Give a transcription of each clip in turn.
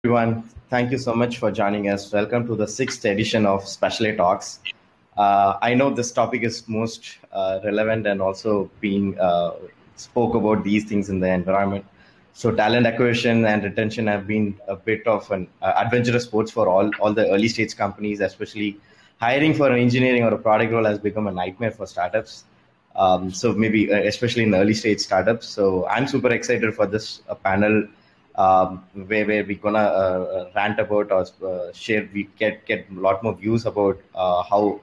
Everyone. Thank you so much for joining us. Welcome to the sixth edition of Speciale Talks. I know this topic is most relevant and also being spoke about these things in the environment. So talent acquisition and retention have been a bit of an adventurous sports for all the early stage companies, especially hiring for an engineering or a product role has become a nightmare for startups. So maybe especially in early stage startups. So I'm super excited for this panel where we're gonna rant about or share. We get a lot more views about how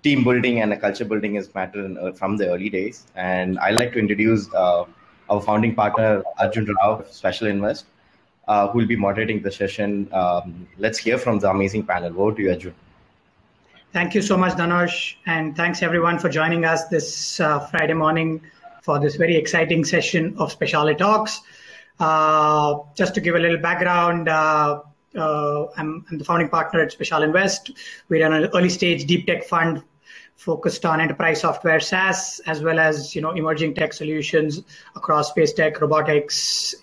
team building and culture building is matter from the early days. And I'd like to introduce our founding partner Arjun Rao of Special Invest, who will be moderating the session. Let's hear from the amazing panel. Over to you, Arjun. Thank you so much, Dhanush, and thanks everyone for joining us this Friday morning for this very exciting session of Speciale Talks. Just to give a little background, I'm the founding partner at Special Invest. We run an early stage deep tech fund focused on enterprise software, SaaS, as well as emerging tech solutions across space tech, robotics,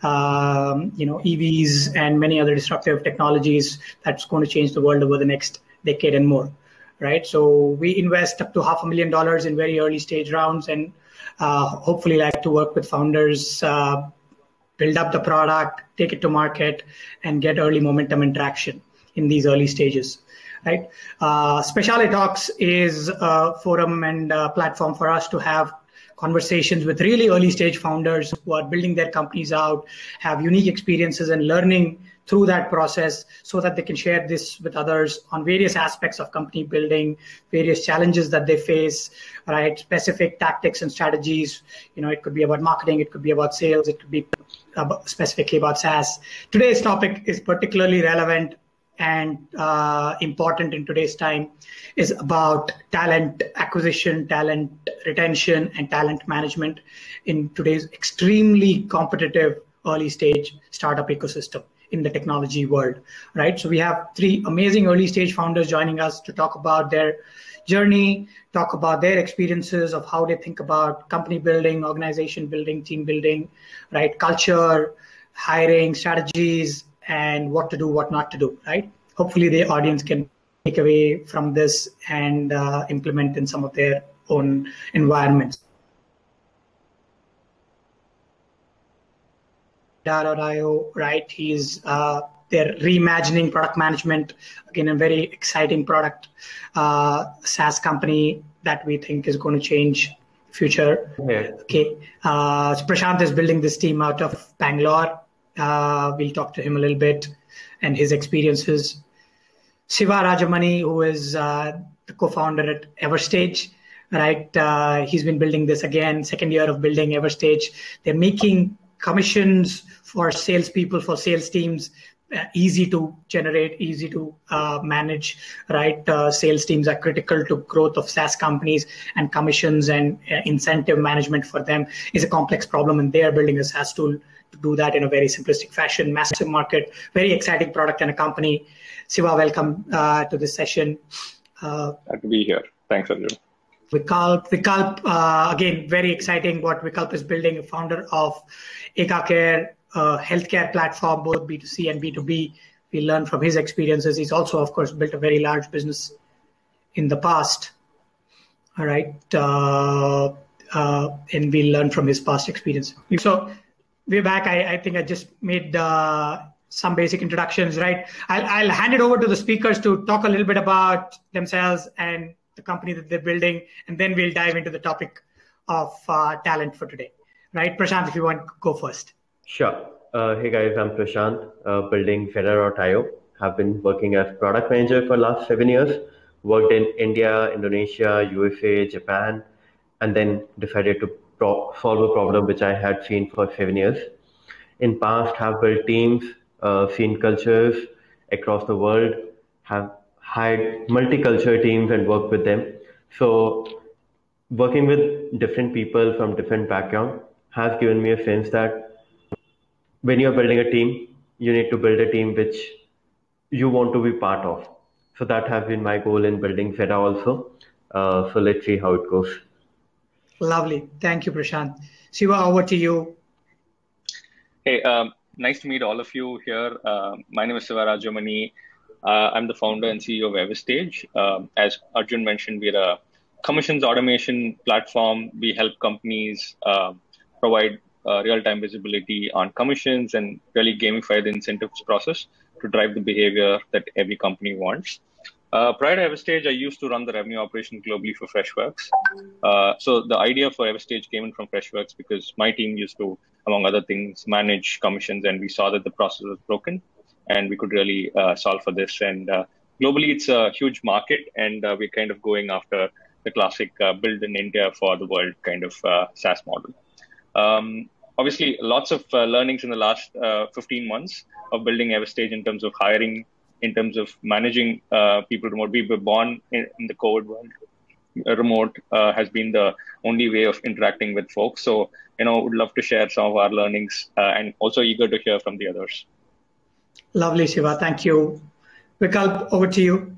EVs, and many other disruptive technologies that's going to change the world over the next decade and more, right? So we invest up to $500,000 in very early stage rounds, and hopefully like to work with founders, build up the product, take it to market, and get early momentum and traction in these early stages, right? Speciale Talks is a forum and a platform for us to have conversations with really early stage founders who are building their companies out, have unique experiences and learning through that process so that they can share this with others on various aspects of company building, various challenges that they face, right? Specific tactics and strategies. It could be about marketing, it could be about sales, it could be specifically about SaaS. Today's topic is particularly relevant and important in today's time, is about talent acquisition, talent retention, and talent management in today's extremely competitive early stage startup ecosystem in the technology world, right? So we have three amazing early stage founders joining us to talk about their journey, talk about their experiences of how they think about company building, organization building, team building, right? Culture, hiring, strategies, and what to do, what not to do, right? Hopefully the audience can take away from this and implement in some of their own environments. .io, right? He's they're reimagining product management, again, a very exciting product SaaS company that we think is going to change future. Yeah. Okay, so Prashant is building this team out of Bangalore. We'll talk to him a little bit and his experiences. Siva Rajamani, who is the co-founder at Everstage, right? He's been building this again, second year of building Everstage. They're making commissions for salespeople, for sales teams, easy to generate, easy to manage, right? Sales teams are critical to growth of SaaS companies, and commissions and incentive management for them is a complex problem, and they are building a SaaS tool to do that in a very simplistic fashion. Massive market, very exciting product and a company. Siva, welcome to this session. Glad to be here. Thanks, Arjun. Vikalp, again, very exciting what Vikalp is building, a founder of EkaCare, a healthcare platform, both B2C and B2B. We learn from his experiences. He's also, of course, built a very large business in the past. All right. And we learn from his past experience. So we're back. I think I just made some basic introductions, right? I'll hand it over to the speakers to talk a little bit about themselves and the company that they're building, and then we'll dive into the topic of talent for today. Right, Prashant, if you want to go first. Sure. Hey guys, I'm Prashant, building Federa.io. Have been working as product manager for last 7 years. Worked in India, Indonesia, USA, Japan, and then decided to solve a problem which I had seen for 7 years. In past, have built teams, seen cultures across the world, have hired multicultural teams and worked with them. So working with different people from different backgrounds has given me a sense that when you're building a team, you need to build a team which you want to be part of. So that has been my goal in building Feda also. So let's see how it goes. Lovely. Thank you, Prashant. Siva, over to you. Hey, Nice to meet all of you here. My name is Siva Rajamani. I'm the founder and CEO of Everstage. As Arjun mentioned, we're a commissions automation platform. We help companies provide real-time visibility on commissions and really gamify the incentives process to drive the behavior that every company wants. Prior to Everstage, I used to run the revenue operation globally for Freshworks. So the idea for Everstage came in from Freshworks because my team used to, among other things, manage commissions, and we saw that the process was broken, and we could really solve for this. And globally, it's a huge market, and we're kind of going after the classic build in India for the world kind of SaaS model. Obviously, lots of learnings in the last 15 months of building Everstage in terms of hiring, in terms of managing people remote. We were born in the COVID world. Remote has been the only way of interacting with folks. So, would love to share some of our learnings and also eager to hear from the others. Lovely, Shiva. Thank you. Vikalp, over to you.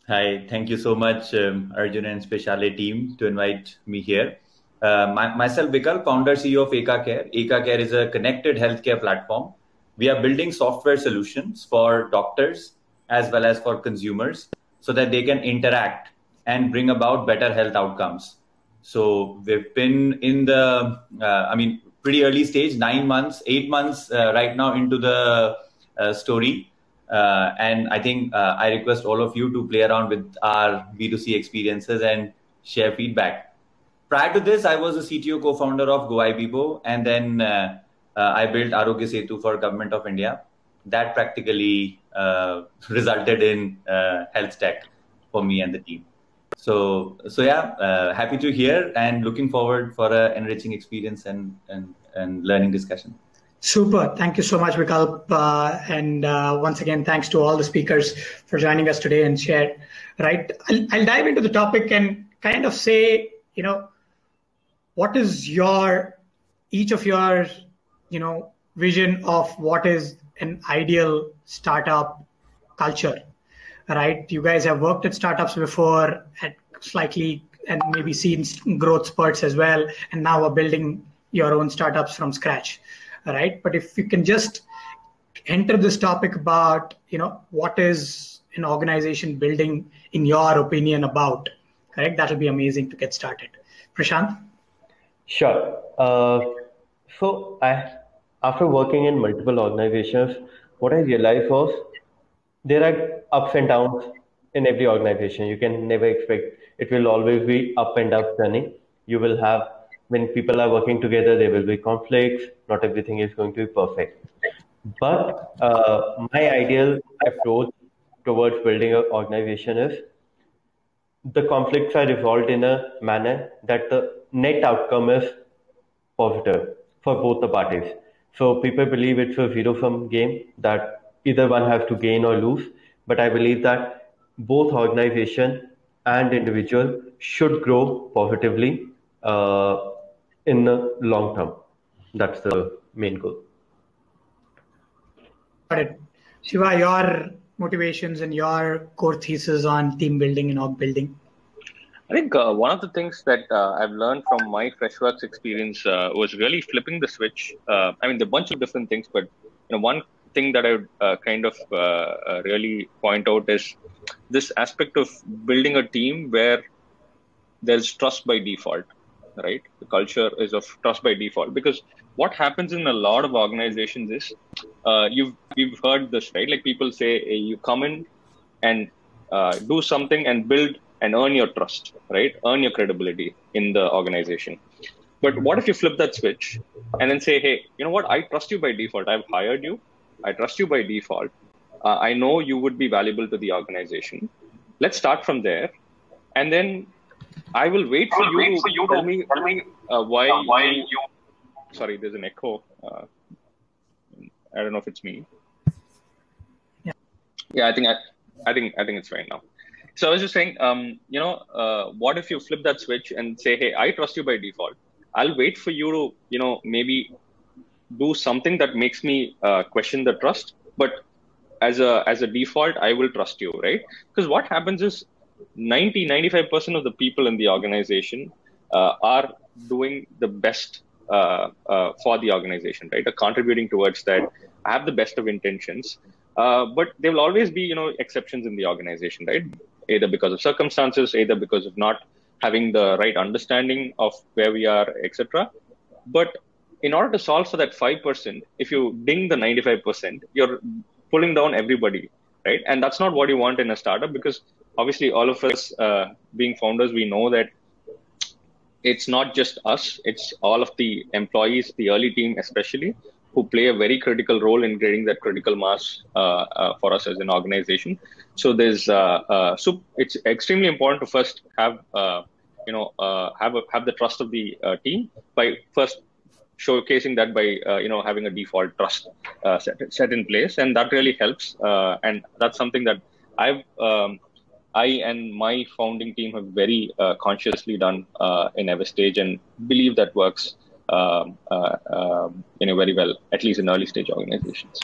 Hi, thank you so much, Arjun and Speciale team, to invite me here. Myself, Vikalp, founder CEO of Eka Care. Eka Care is a connected healthcare platform. We are building software solutions for doctors as well as for consumers so that they can interact and bring about better health outcomes. So we've been in the, pretty early stage, 9 months, 8 months right now into the story. And I think I request all of you to play around with our B2C experiences and share feedback. Prior to this, I was a CTO co-founder of GoIBibo, and then I built Arogya Setu for Government of India. That practically resulted in health tech for me and the team. So yeah, happy to hear and looking forward for an enriching experience and learning discussion. Super. Thank you so much, Vikalp. And once again, thanks to all the speakers for joining us today and share. Right. I'll dive into the topic and kind of say, what is each of your vision of what is an ideal startup culture, right? You guys have worked at startups before and maybe seen growth spurts as well, and now are building your own startups from scratch, right? But if you can just enter this topic about, what is an organization building in your opinion about, correct? That will be amazing to get started. Prashant? Sure. So after working in multiple organizations, what I realized was there are ups and downs in every organization. You can never expect it will always be up and up running. You will have, when people are working together, there will be conflicts. Not everything is going to be perfect. But my ideal approach towards building an organization is the conflicts are resolved in a manner that the net outcome is positive for both the parties. So people believe it's a zero-sum game that either one has to gain or lose. But I believe that both organization and individual should grow positively in the long term. That's the main goal. Got it. Shiva, your motivations and your core thesis on team building and org building? I think one of the things that I've learned from my Freshworks experience was really flipping the switch. There are a bunch of different things, but one thing that I would kind of really point out is this aspect of building a team where there's trust by default, right? The culture is of trust by default, because what happens in a lot of organizations is you've heard this, right? Like people say, hey, you come in and do something and build and earn your trust, right? Earn your credibility in the organization. But what if you flip that switch and then say, hey, you know what? I trust you by default. I've hired you. I trust you by default. I know you would be valuable to the organization. Let's start from there. And then I will wait for you to tell me why you... Sorry, there's an echo. I don't know if it's me. Yeah, I think it's fine now. So I was just saying, what if you flip that switch and say, hey, I trust you by default. I'll wait for you to, maybe do something that makes me question the trust. But as a default, I will trust you, right? Because what happens is 95% of the people in the organization are doing the best for the organization, right? Are contributing towards that. I have the best of intentions, but there will always be, exceptions in the organization, right? Either because of circumstances, either because of not having the right understanding of where we are, etc. But in order to solve for that 5%, if you ding the 95%, you're pulling down everybody, right? And that's not what you want in a startup, because obviously all of us being founders, we know that it's not just us, it's all of the employees, the early team especially, who play a very critical role in creating that critical mass for us as an organization. So there's so it's extremely important to first have have the trust of the team by first showcasing that by having a default trust set in place, and that really helps. And that's something that I and my founding team have very consciously done in Everstage, and believe that works very well, at least in early stage organizations.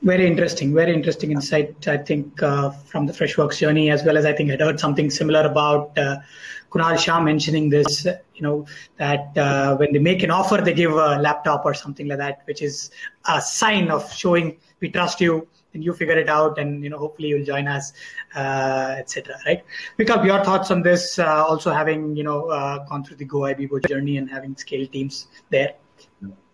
Very interesting insight, I think, from the Freshworks journey, as well as I think I'd heard something similar about Kunal Shah mentioning this, that when they make an offer, they give a laptop or something like that, which is a sign of showing we trust you and you figure it out, and hopefully you'll join us, etc. Right? Vikalp, your thoughts on this? Also having gone through the GoIBO journey and having scaled teams there.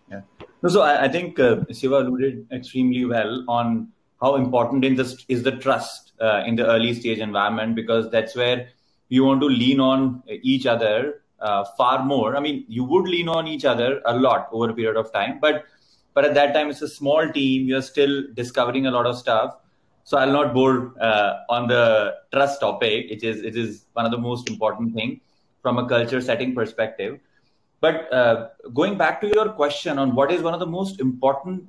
Yeah. So I think Siva alluded extremely well on how important is the trust in the early stage environment, because that's where you want to lean on each other far more. I mean, you would lean on each other a lot over a period of time, but at that time it's a small team. You're still discovering a lot of stuff. So I'll not bore on the trust topic. It is one of the most important thing from a culture setting perspective. But going back to your question on what is one of the most important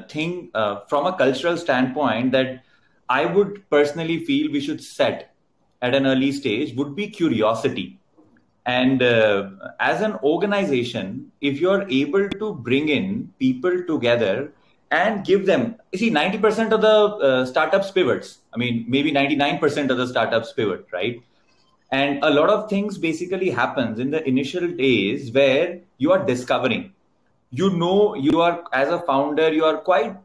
thing from a cultural standpoint that I would personally feel we should set at an early stage would be curiosity. And as an organization, if you're able to bring in people together and give them, 90% of the startups pivots. I mean, maybe 99% of the startups pivot, right? And a lot of things basically happens in the initial days where you are discovering. You are, as a founder, you are quite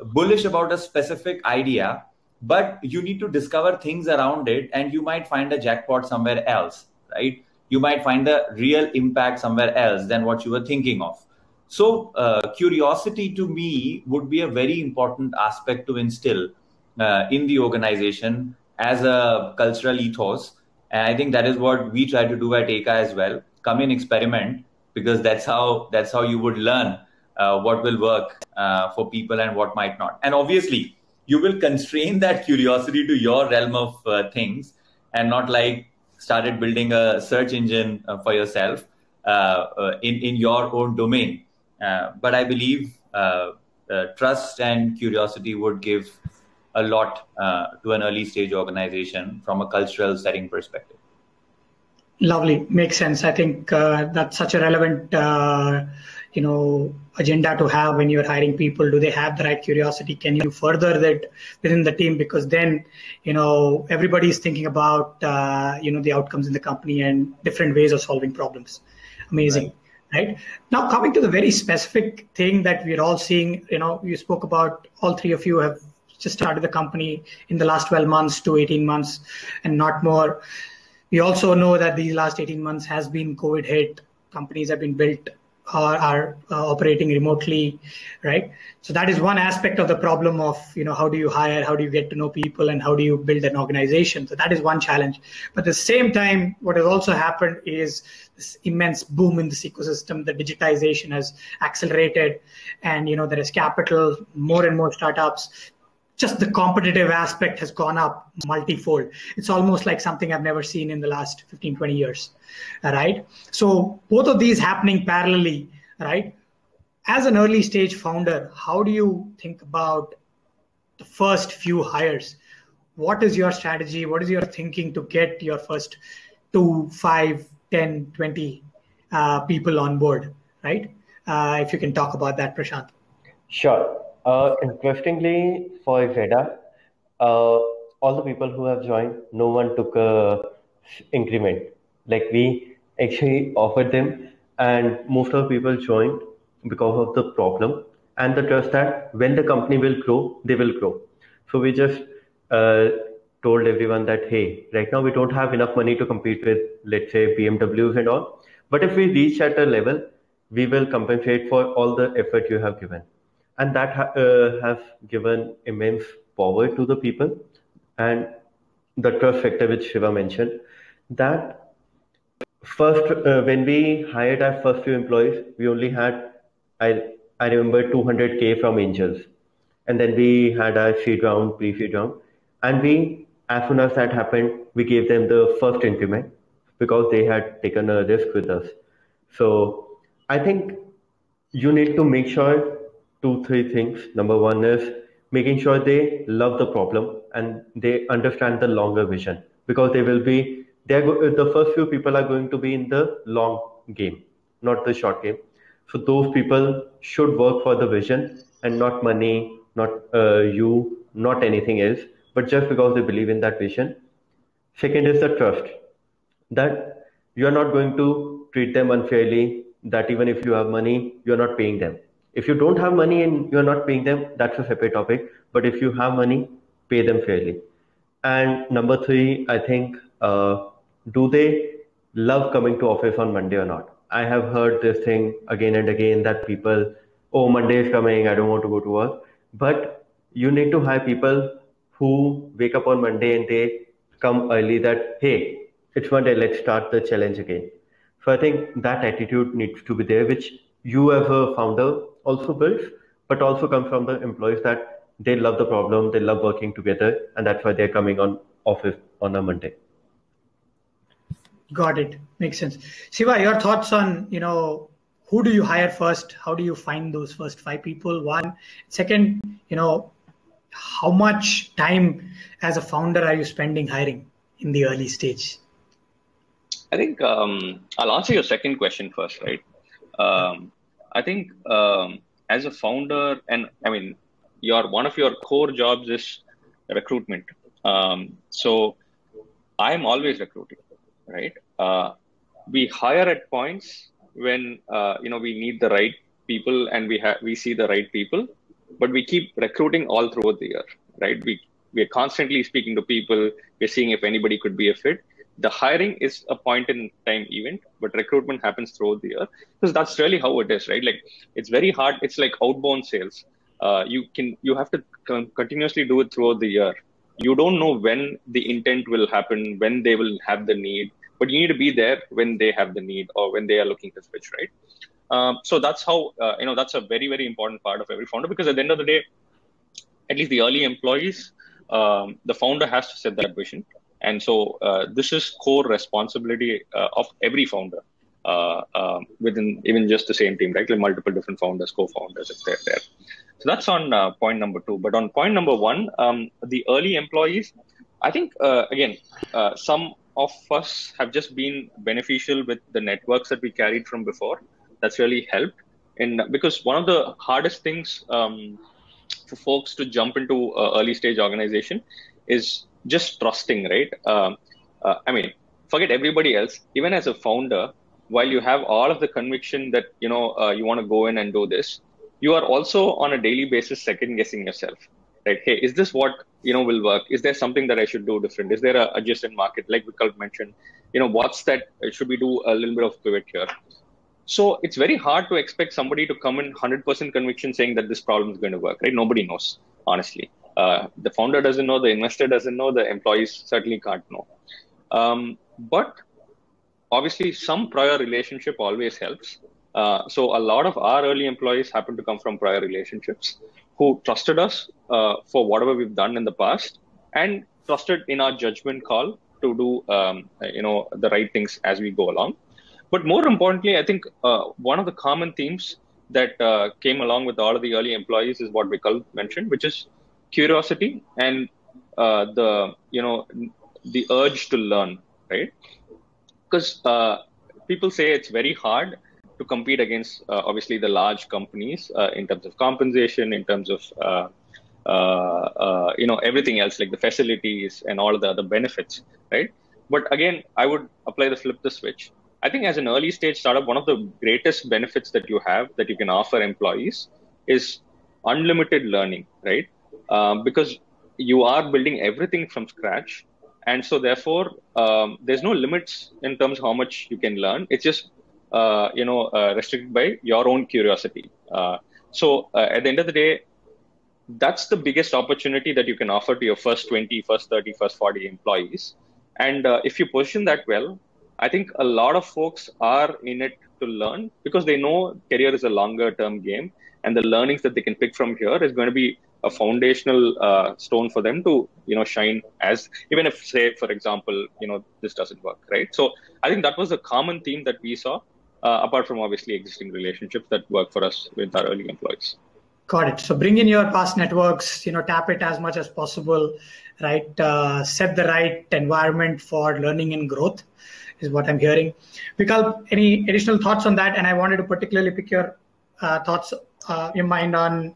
bullish about a specific idea, but you need to discover things around it, and you might find a jackpot somewhere else, right? You might find a real impact somewhere else than what you were thinking of. So curiosity to me would be a very important aspect to instill in the organization as a cultural ethos. And I think that is what we try to do at Eka as well. Come in, experiment, because that's how you would learn what will work for people and what might not. And obviously, you will constrain that curiosity to your realm of things, and not like started building a search engine for yourself in your own domain. But I believe trust and curiosity would give a lot to an early stage organization from a cultural setting perspective. Lovely. Makes sense. I think that's such a relevant, agenda to have when you're hiring people. Do they have the right curiosity? Can you further that within the team? Because then, everybody's thinking about, the outcomes in the company and different ways of solving problems. Amazing. Right? Now, coming to the very specific thing that we're all seeing, you spoke about, all three of you have just started the company in the last 12 months to 18 months and not more. We also know that these last 18 months has been COVID hit. Companies have been built or are operating remotely, right? So that is one aspect of the problem of, how do you hire, how do you get to know people, and how do you build an organization? So that is one challenge. But at the same time, what has also happened is this immense boom in this ecosystem. The digitization has accelerated, and, there is capital, more and more startups. Just the competitive aspect has gone up multifold. It's almost like something I've never seen in the last 15, 20 years, right? So both of these happening parallelly, right? As an early stage founder, how do you think about the first few hires? What is your strategy? What is your thinking to get your first 2, 5, 10, 20 people on board, right? If you can talk about that, Prashant. Sure. Interestingly, for Zeda, all the people who have joined, no one took a increment. Like we actually offered them, and most of the people joined because of the problem and the trust that when the company will grow, they will grow. So we just uh, told everyone that, hey, right now we don't have enough money to compete with, let's say, BMWs and all. But if we reach at a level, we will compensate for all the effort you have given. And that has given immense power to the people. And the trust factor, which Shiva mentioned, that first, when we hired our first few employees, we only had, I remember 200K from angels. And then we had our seed round, pre-seed round. And we, as soon as that happened, we gave them the first increment because they had taken a risk with us. So I think you need to make sure two, three things. Number one is making sure they love the problem and they understand the longer vision, because they will be, the first few people are going to be in the long game, not the short game. So those people should work for the vision and not money, not you, not anything else, but just because they believe in that vision. Second is the trust, that you are not going to treat them unfairly, that even if you have money, you're not paying them. If you don't have money and you're not paying them, that's a separate topic. But if you have money, pay them fairly. And number three, I think, do they love coming to office on Monday or not? I have heard this thing again and again that people, oh, Monday is coming, I don't want to go to work. But you need to hire people who wake up on Monday and they come early, that, hey, it's Monday, let's start the challenge again. So I think that attitude needs to be there, which you as a founder also builds, but also comes from the employees, that they love the problem, they love working together, and that's why they're coming on office on a Monday. Got it. Makes sense. Shiva, your thoughts on, who do you hire first? How do you find those first 5 people? One. Second, how much time as a founder are you spending hiring in the early stage? I think I'll answer your second question first, right? I think as a founder, and I mean, one of your core jobs is recruitment. So I'm always recruiting, right? We hire at points when we need the right people and we see the right people, but we keep recruiting all throughout the year, right? We're constantly speaking to people. We're seeing if anybody could be a fit. The hiring is a point in time event, but recruitment happens throughout the year, because that's really how it is, right? Like, it's very hard. It's like outbound sales. You have to continuously do it throughout the year. You don't know when the intent will happen, when they will have the need, but you need to be there when they have the need or when they are looking to switch, right? So that's how, that's a very, very important part of every founder, because at the end of the day, at least the early employees, the founder has to set that vision. And so this is core responsibility of every founder within even just the same team, right? Like multiple different founders, co-founders, if they're there. So that's on point number 2. But on point number 1, the early employees, I think, again, some of us have just been beneficial with the networks that we carried from before. That's really helped. And because one of the hardest things for folks to jump into early stage organization is just trusting, right? I mean, forget everybody else. Even as a founder, while you have all of the conviction that, you want to go in and do this, you are also on a daily basis second guessing yourself, right? Hey, is this what, will work? Is there something that I should do different? Is there a adjacent market? Like Vikalp mentioned, what's that? Should we do a little bit of pivot here? So it's very hard to expect somebody to come in 100% conviction saying that this problem is going to work, right? Nobody knows, honestly. The founder doesn't know, the investor doesn't know, the employees certainly can't know. But obviously, some prior relationship always helps. So a lot of our early employees happen to come from prior relationships who trusted us for whatever we've done in the past and trusted in our judgment call to do the right things as we go along. But more importantly, I think one of the common themes that came along with all of the early employees is what Vikalp mentioned, which is curiosity and the urge to learn, right? Because people say it's very hard to compete against obviously the large companies in terms of compensation, in terms of everything else, like the facilities and all of the other benefits, right? But again, I would flip the switch. I think as an early stage startup, one of the greatest benefits that you have that you can offer employees is unlimited learning, right? Because you are building everything from scratch. And so therefore, there's no limits in terms of how much you can learn. It's just, restricted by your own curiosity. So at the end of the day, that's the biggest opportunity that you can offer to your first 20, first 30, first 40 employees. And if you position that well, I think a lot of folks are in it to learn because they know career is a longer term game, and the learnings that they can pick from here is going to be a foundational stone for them to, shine as, even if, say, for example, this doesn't work, right? So I think that was a common theme that we saw, apart from obviously existing relationships that work for us with our early employees. Got it. So bring in your past networks, tap it as much as possible, right? Set the right environment for learning and growth is what I'm hearing. Vikalp, any additional thoughts on that? And I wanted to particularly pick your thoughts, your mind on,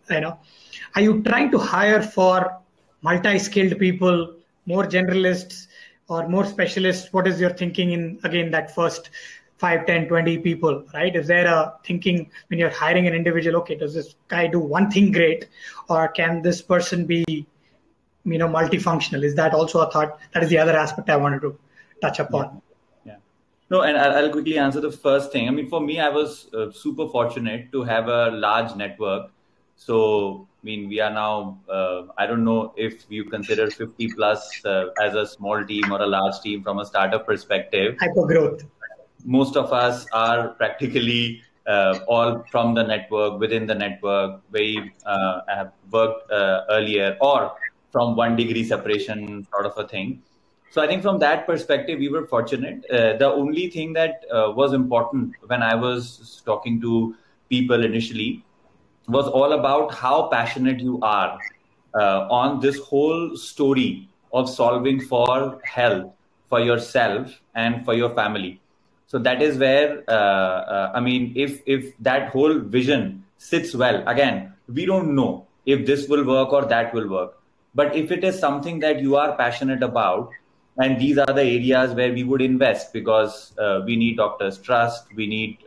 are you trying to hire for multi-skilled people, more generalists or more specialists? What is your thinking in, again, that first 5, 10, 20 people, right? Is there a thinking when you're hiring an individual, okay, does this guy do one thing great, or can this person be, multifunctional? Is that also a thought? That is the other aspect I wanted to touch upon. Yeah. No, and I'll quickly answer the first thing. I mean, for me, I was super fortunate to have a large network. So, we are now, I don't know if you consider 50 plus as a small team or a large team from a startup perspective. Hypergrowth. Most of us are practically all from the network, within the network. We have worked earlier or from 1 degree separation sort of a thing. So I think from that perspective, we were fortunate. The only thing that was important when I was talking to people initially was all about how passionate you are on this whole story of solving for health, for yourself and for your family. So that is where, if that whole vision sits well, again, we don't know if this will work or that will work. But if it is something that you are passionate about, and these are the areas where we would invest, because we need doctors' trust, we need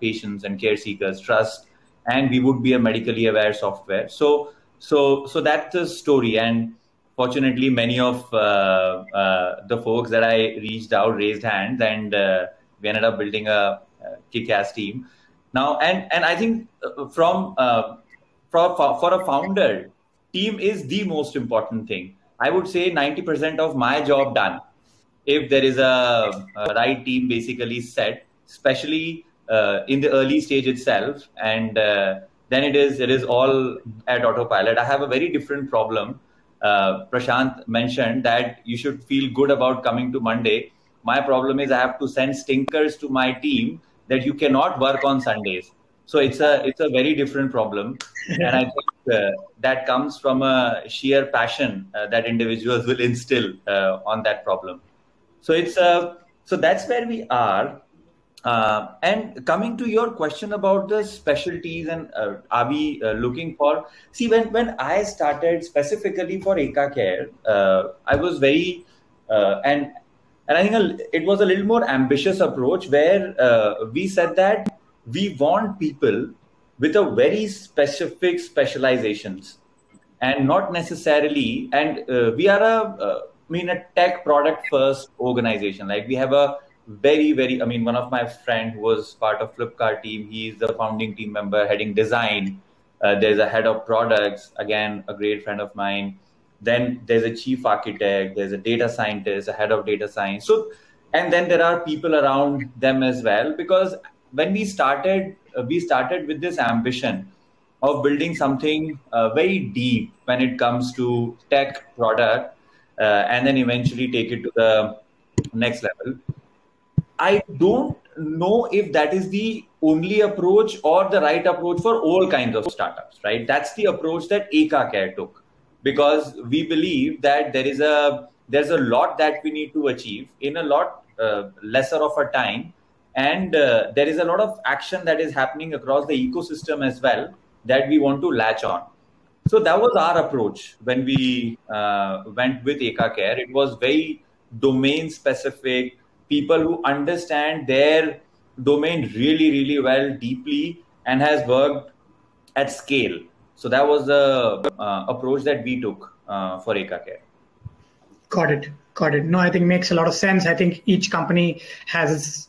patients and care seekers' trust, and we would be a medically aware software. So that's the story. And fortunately, many of the folks that I reached out raised hands, and we ended up building a kick-ass team. Now, and I think for a founder, team is the most important thing. I would say 90% of my job done if there is a right team basically set, especially in the early stage itself, and then it is all at autopilot. I have a very different problem. Prashant mentioned that you should feel good about coming to Monday. My problem is I have to send stinkers to my team that you cannot work on Sundays. So it's a very different problem. And I think that comes from a sheer passion that individuals will instill on that problem. So so that's where we are. And coming to your question about the specialties and are we looking for, see, when I started specifically for Eka Care, I was very, and I think it was a little more ambitious approach where we said that we want people with a very specific specializations and not necessarily, and we are a tech product first organization. Like we have a very, one of my friend who was part of Flipkart team, he's the founding team member heading design. There's a head of products, again, a great friend of mine. Then there's a chief architect, there's a data scientist, a head of data science. So, and then there are people around them as well, because when we started with this ambition of building something very deep when it comes to tech product, and then eventually take it to the next level. I don't know if that is the only approach or the right approach for all kinds of startups, right? That's the approach that Eka Care took, because we believe that there's a lot that we need to achieve in a lot lesser of a time. And there is a lot of action that is happening across the ecosystem as well that we want to latch on. So that was our approach when we went with Eka Care. It was very domain specific, people who understand their domain really, really well, deeply, and has worked at scale. So that was the approach that we took for Eka Care. Got it. Got it. No, I think makes a lot of sense. I think each company has its,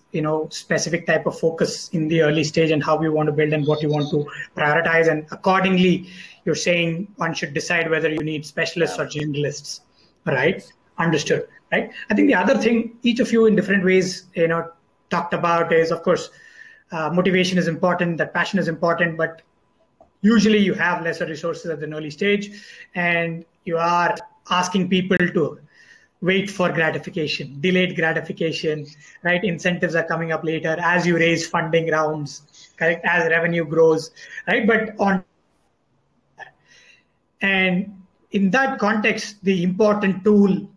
specific type of focus in the early stage and how you want to build and what you want to prioritize. And accordingly, you're saying one should decide whether you need specialists or generalists, right? Understood, right? I think the other thing each of you in different ways, talked about is, of course, motivation is important, that passion is important, but usually you have lesser resources at an early stage and you are asking people to wait for gratification, delayed gratification, right? Incentives are coming up later as you raise funding rounds, correct? As revenue grows, right? And in that context, the important tool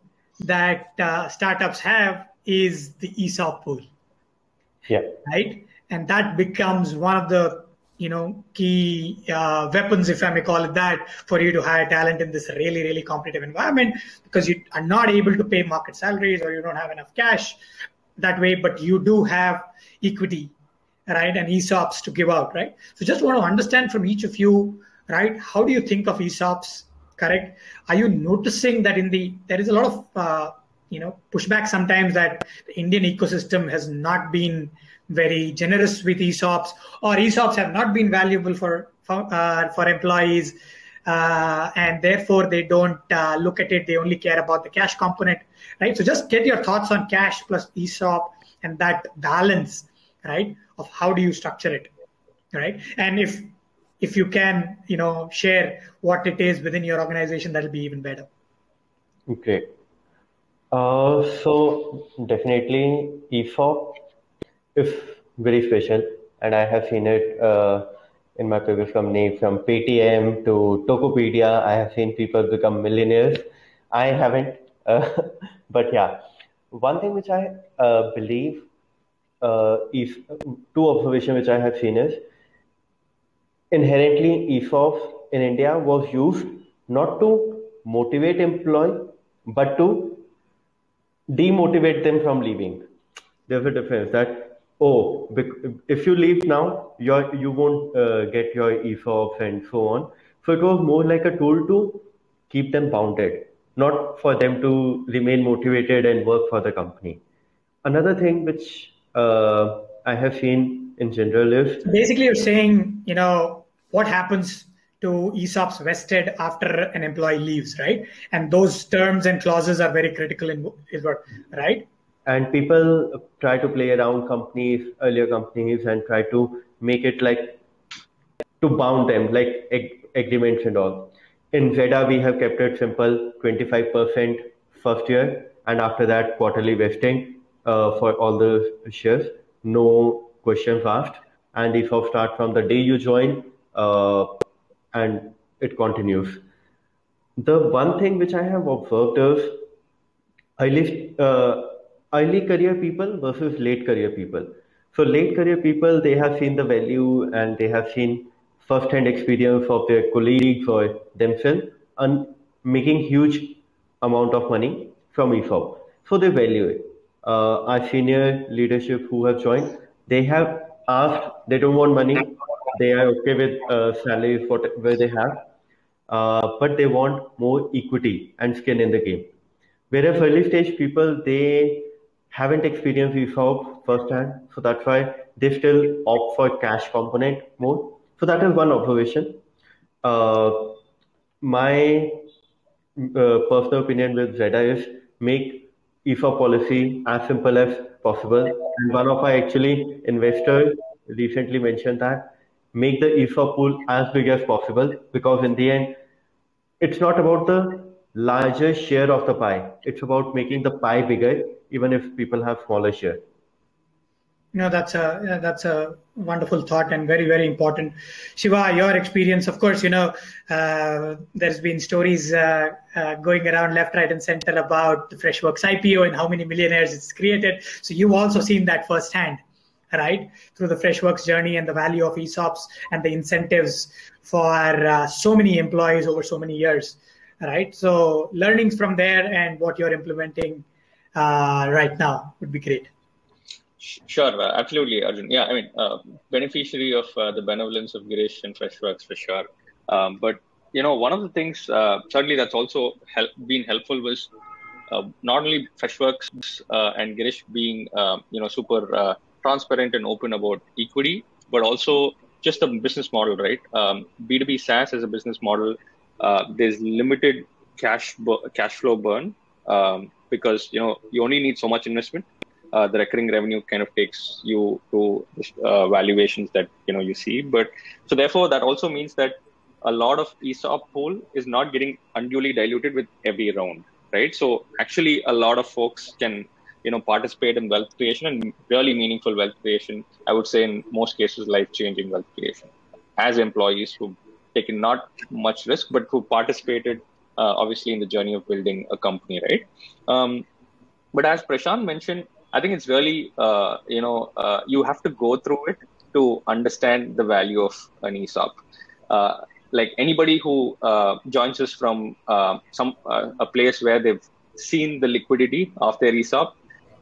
that startups have is the ESOP pool, right? And that becomes one of the key weapons, if I may call it that, for you to hire talent in this really, really competitive environment, because you are not able to pay market salaries or you don't have enough cash that way, but you do have equity, right? And ESOPs to give out, right? So just want to understand from each of you, right? How do you think of ESOPs, correct? Are you noticing that there is a lot of, pushback sometimes that the Indian ecosystem has not been very generous with ESOPs, or ESOPs have not been valuable for employees, and therefore they don't look at it. They only care about the cash component, right? So just get your thoughts on cash plus ESOP and that balance, right? Of how do you structure it, right? And if you can, share what it is within your organization, that'll be even better. Okay. So definitely ESOP is very special, and I have seen it in my previous company, from Paytm to Tokopedia. I have seen people become millionaires. I haven't, but yeah. One thing which I believe is two observations which I have seen is inherently ESOPs in India was used not to motivate employee, but to demotivate them from leaving. There's a difference that, if you leave now, you won't get your ESOPs and so on. So it was more like a tool to keep them bounded, not for them to remain motivated and work for the company. Another thing which I have seen in general is... Basically, you're saying, what happens to ESOPs vested after an employee leaves, right? And those terms and clauses are very critical in his work, right? And people try to play around earlier companies, and try to make it like to bound them, like agreements and all. In Zeta, we have kept it simple, 25% first year, and after that, quarterly vesting for all the shares, no questions asked. And ESOP start from the day you join, and it continues. The one thing which I have observed is early career people versus late career people. So late career people, they have seen the value and they have seen first-hand experience of their colleagues or themselves and making huge amount of money from ESOP. So they value it. Our senior leadership who have joined, they have asked, they don't want money. They are okay with salaries where they have, but they want more equity and skin in the game. Whereas early stage people, they haven't experienced ESOP firsthand, so that's why they still opt for cash component more. So that is one observation. My personal opinion with Zeta is make ESOP policy as simple as possible. And one of our actually investors recently mentioned that make the ESOP pool as big as possible, because in the end, it's not about the larger share of the pie. It's about making the pie bigger, even if people have smaller share. That's a wonderful thought and very, very important. Shiva, your experience, of course, there's been stories going around left, right, and center about the Freshworks IPO and how many millionaires it's created. So you've also seen that firsthand, right? Through the Freshworks journey and the value of ESOPs and the incentives for so many employees over so many years, right? So learnings from there and what you're implementing right now would be great. Sure, absolutely, Arjun. Yeah, I mean, beneficiary of the benevolence of Girish and Freshworks for sure. But one of the things certainly that's also been helpful was not only Freshworks and Girish being super transparent and open about equity, but also just the business model, right? B2B SaaS as a business model, there's limited cash flow burn because you only need so much investment. The recurring revenue kind of takes you to valuations that you see. But so therefore, that also means that a lot of ESOP pool is not getting unduly diluted with every round, right? So actually, a lot of folks can participate in wealth creation and really meaningful wealth creation. I would say in most cases, life-changing wealth creation as employees who've taken not much risk, but who participated obviously in the journey of building a company, right? But as Prashant mentioned, I think it's really, you have to go through it to understand the value of an ESOP. Like anybody who joins us from a place where they've seen the liquidity of their ESOP,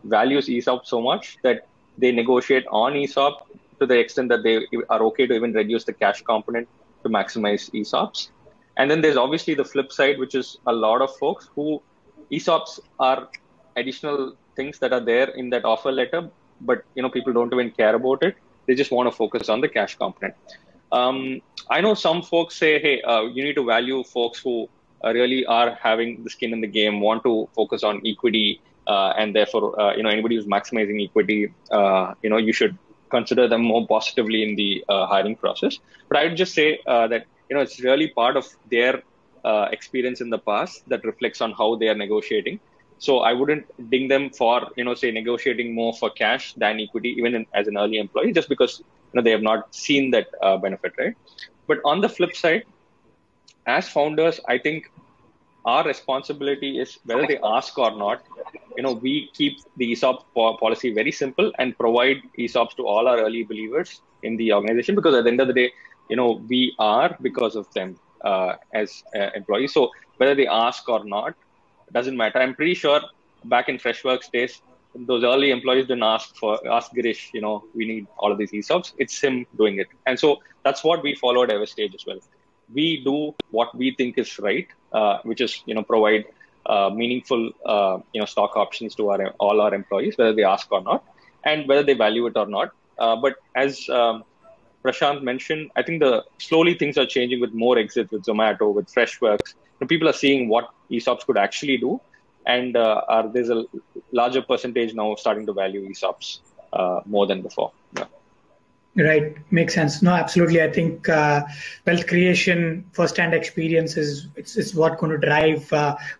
values ESOP so much that they negotiate on ESOP to the extent that they are okay to even reduce the cash component to maximize ESOPs. And then there's obviously the flip side, which is a lot of folks who ESOPs are additional things that are there in that offer letter, but people don't even care about it. They just want to focus on the cash component. I know some folks say, hey, you need to value folks who really are having the skin in the game, want to focus on equity, and therefore, anybody who's maximizing equity, you should consider them more positively in the hiring process. But I would just say that it's really part of their experience in the past that reflects on how they are negotiating. So I wouldn't ding them for, say negotiating more for cash than equity, even as an early employee, just because they have not seen that benefit, right? But on the flip side, as founders, I think our responsibility is whether they ask or not. We keep the ESOP policy very simple and provide ESOPs to all our early believers in the organization, because at the end of the day, we are because of them as employees. So whether they ask or not, doesn't matter. I'm pretty sure back in Freshworks days, those early employees didn't ask Girish, we need all of these ESOPs. It's him doing it. And so that's what we followed every stage as well. We do what we think is right, which is, provide meaningful, stock options to all our employees, whether they ask or not, and whether they value it or not. But as Prashant mentioned, I think slowly things are changing with more exits with Zomato, with Freshworks. People are seeing what ESOPs could actually do, and there's a larger percentage now starting to value ESOPs more than before. Yeah. Right, makes sense. No, absolutely. I think wealth creation, first-hand experience is what going to drive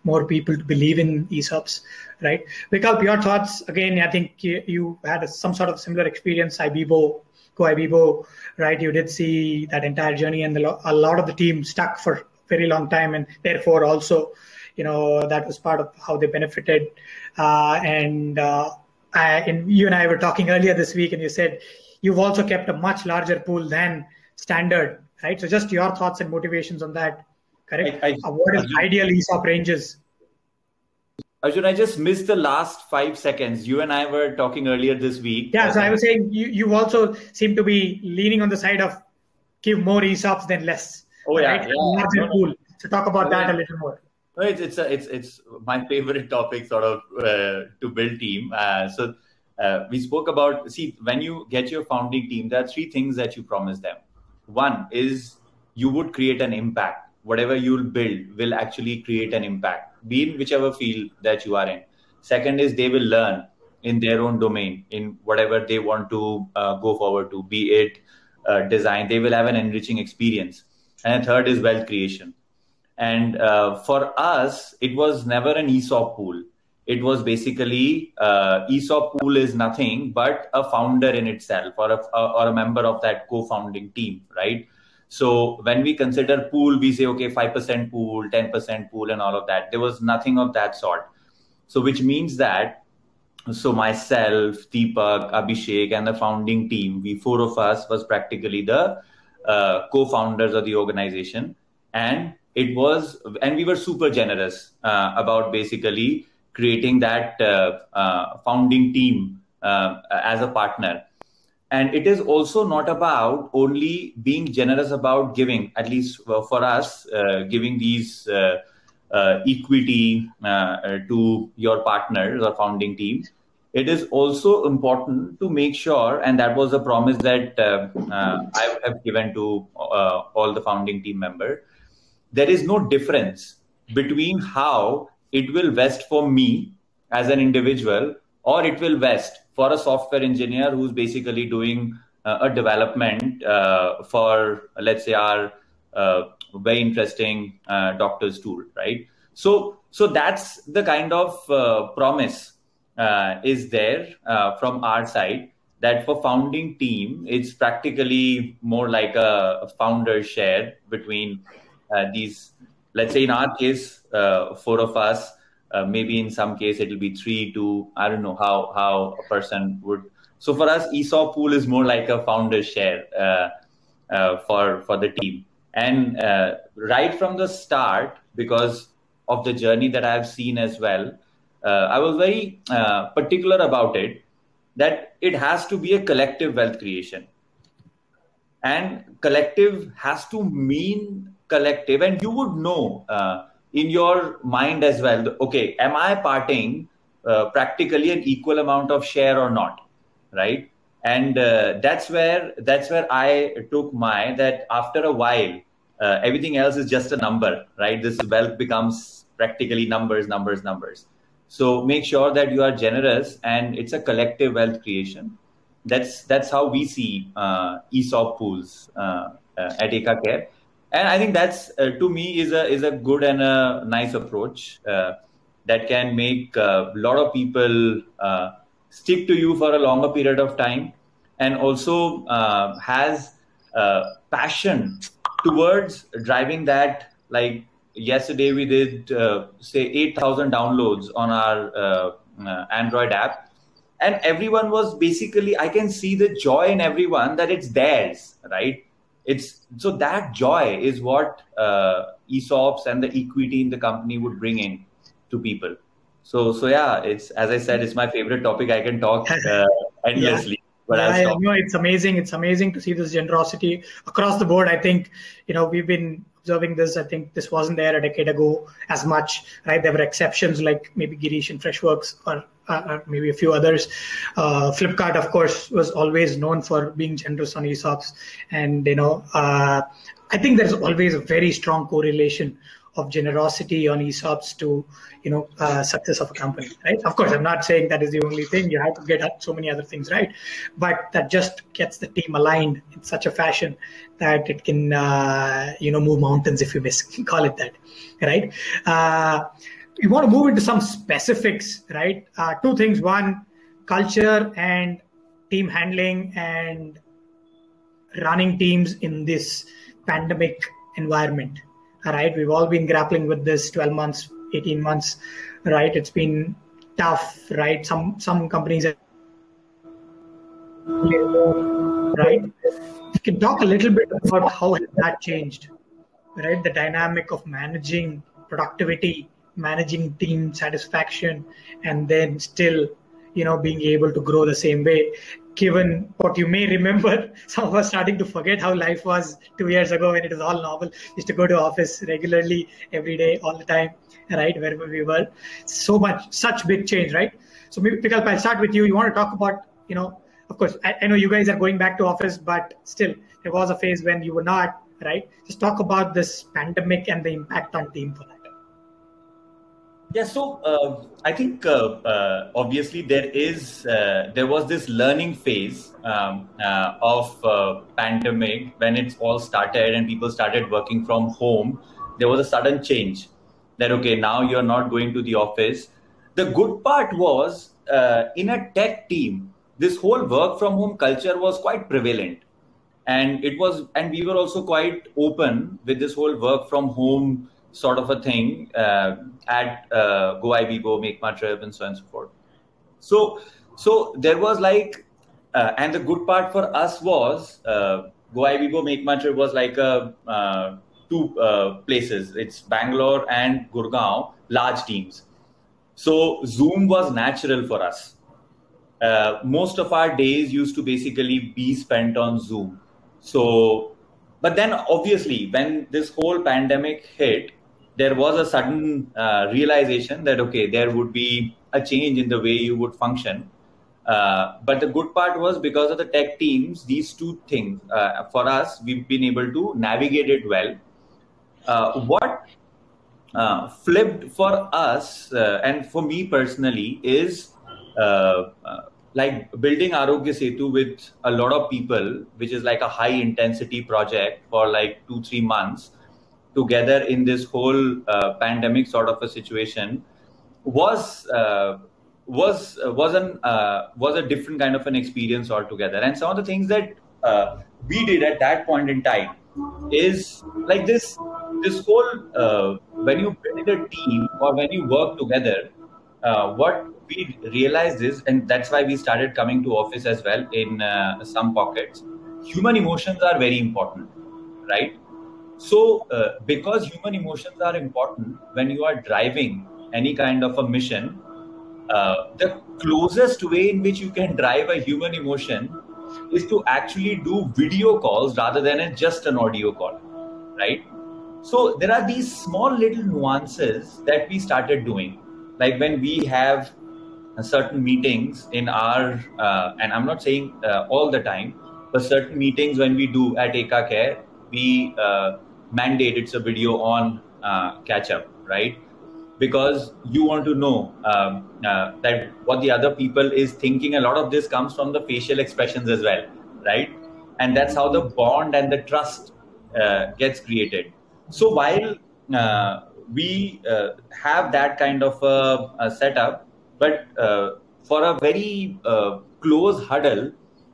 more people to believe in ESOPs, right? Vikalp, your thoughts again? I think you had some sort of similar experience, Go, right? You did see that entire journey, and a lot of the team stuck for a very long time, and therefore also, that was part of how they benefited. And you and I were talking earlier this week, and you said you've also kept a much larger pool than standard, right? So just your thoughts and motivations on that, correct? What is ideal ESOP ranges? Arjun, I just missed the last 5 seconds. You and I were talking earlier this week. Yeah, so I was saying you also seem to be leaning on the side of give more ESOPs than less. Oh yeah, right? Larger pool. So talk about that a little more. No, it's my favorite topic, sort of, to build team. So we spoke about, when you get your founding team, there are 3 things that you promise them. One is you would create an impact. Whatever you'll build will actually create an impact, be in whichever field that you are in. Second is they will learn in their own domain, in whatever they want to go forward to, be it design. They will have an enriching experience. And third is wealth creation. And for us, it was never an ESOP pool. It was basically ESOP pool is nothing but a founder in itself, or a member of that co-founding team, right? So when we consider pool, we say, okay, 5% pool, 10% pool, and all of that. There was nothing of that sort. So which means that, so myself, Deepak, Abhishek, and the founding team, we 4 of us was practically the co-founders of the organization. And we were super generous about basically creating that founding team as a partner. And it is also not about only being generous about giving, at least for us, giving these equity to your partners or founding team. It is also important to make sure, and that was a promise that I have given to all the founding team members, there is no difference between how it will vest for me as an individual or it will vest for a software engineer who's basically doing a development for, let's say, our very interesting doctor's tool, right? So that's the kind of promise is there from our side, that for founding team, it's practically more like a founder share between these, let's say in our case, 4 of us, maybe in some case it'll be 3 to, I don't know how a person would. So for us, ESOP pool is more like a founder share for the team. And right from the start, because of the journey that I've seen as well, I was very particular about it, that it has to be a collective wealth creation. And collective has to mean collective. And you would know in your mind as well, okay, am I parting practically an equal amount of share or not, right? And that's where I took that after a while, everything else is just a number, right? This wealth becomes practically numbers. So make sure that you are generous, and it's a collective wealth creation. That's how we see ESOP pools at Eka Care, and I think that's to me is a good and a nice approach that can make a lot of people stick to you for a longer period of time, and also has passion towards driving that. Like yesterday, we did say 8,000 downloads on our Android app, and everyone was basically, I can see the joy in everyone that it's theirs, right? So that joy is what ESOPs and the equity in the company would bring in to people. So yeah, it's, as I said, it's my favorite topic. I can talk endlessly. Yeah. But I know it's amazing. It's amazing to see this generosity across the board. I think, we've been observing this. I think this wasn't there a decade ago as much, right? There were exceptions like maybe Girish and Freshworks or maybe a few others. Flipkart, of course, was always known for being generous on ESOPs. And, I think there's always a very strong correlation of generosity on ESOPs to, success of a company, right? Of course, I'm not saying that is the only thing. You have to get so many other things right, but that just gets the team aligned in such a fashion that it can, move mountains, if you call it that, right? We want to move into some specifics, right? 2 things. One, culture and team handling and running teams in this pandemic environment. All right, we've all been grappling with this 12 months, 18 months, right? It's been tough, right? Some companies are, right? You can talk a little bit about how has that changed, right? The dynamic of managing productivity, managing team satisfaction, and then still, being able to grow the same way. Given what you may remember, some of us starting to forget how life was 2 years ago when it was all normal. Used to go to office regularly, every day, all the time, right? Wherever we were. Such big change, right? So maybe, Vikalp, I'll start with you. You want to talk about, of course, I know you guys are going back to office, but still, there was a phase when you were not, right? Just talk about this pandemic and the impact on team for that. Yeah, so I think obviously there was this learning phase of pandemic when it all started and people started working from home. There was a sudden change that, okay, now you're not going to the office. The good part was in a tech team, this whole work from home culture was quite prevalent. And we were also quite open with this whole work from home sort of a thing at Go IBGO, Make My Trip, and so on and so forth. So there was like, and the good part for us was Go IBGO, Make My Trip was like 2 places. It's Bangalore and Gurgaon, large teams. So Zoom was natural for us. Most of our days used to basically be spent on Zoom. So, but then obviously when this whole pandemic hit, there was a sudden realization that, okay, there would be a change in the way you would function. But the good part was, because of the tech teams, these two things, for us, we've been able to navigate it well. What flipped for us and for me personally is like building Arogya Setu with a lot of people, which is like a high intensity project for like 2-3 months together in this whole pandemic sort of a situation, was a different kind of an experience altogether. And some of the things that we did at that point in time is like this whole when you build a team or when you work together, what we realized is, and that's why we started coming to office as well in some pockets, human emotions are very important, right? So because human emotions are important when you are driving any kind of a mission, the closest way in which you can drive a human emotion is to actually do video calls rather than just an audio call, right? So there are these small little nuances that we started doing. Like when we have certain meetings in our, and I'm not saying all the time, but certain meetings when we do at Eka Care, we mandate it's a video on catch up, right? Because you want to know that what the other people is thinking. A lot of this comes from the facial expressions as well, right? And that's how the bond and the trust gets created. So while we have that kind of a setup, but for a very close huddle,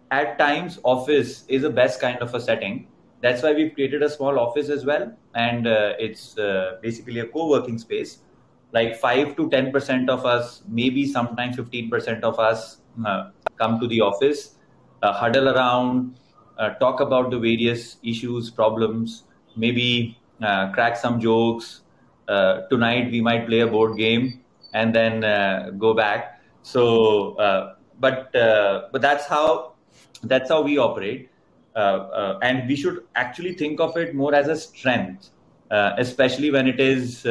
at times office is the best kind of a setting. That's why we've created a small office as well. And it's basically a co-working space. Like 5 to 10% of us, maybe sometimes 15% of us come to the office, huddle around, talk about the various issues, problems, maybe crack some jokes. Tonight we might play a board game and then go back. So, but that's how we operate, and we should actually think of it more as a strength, especially when it is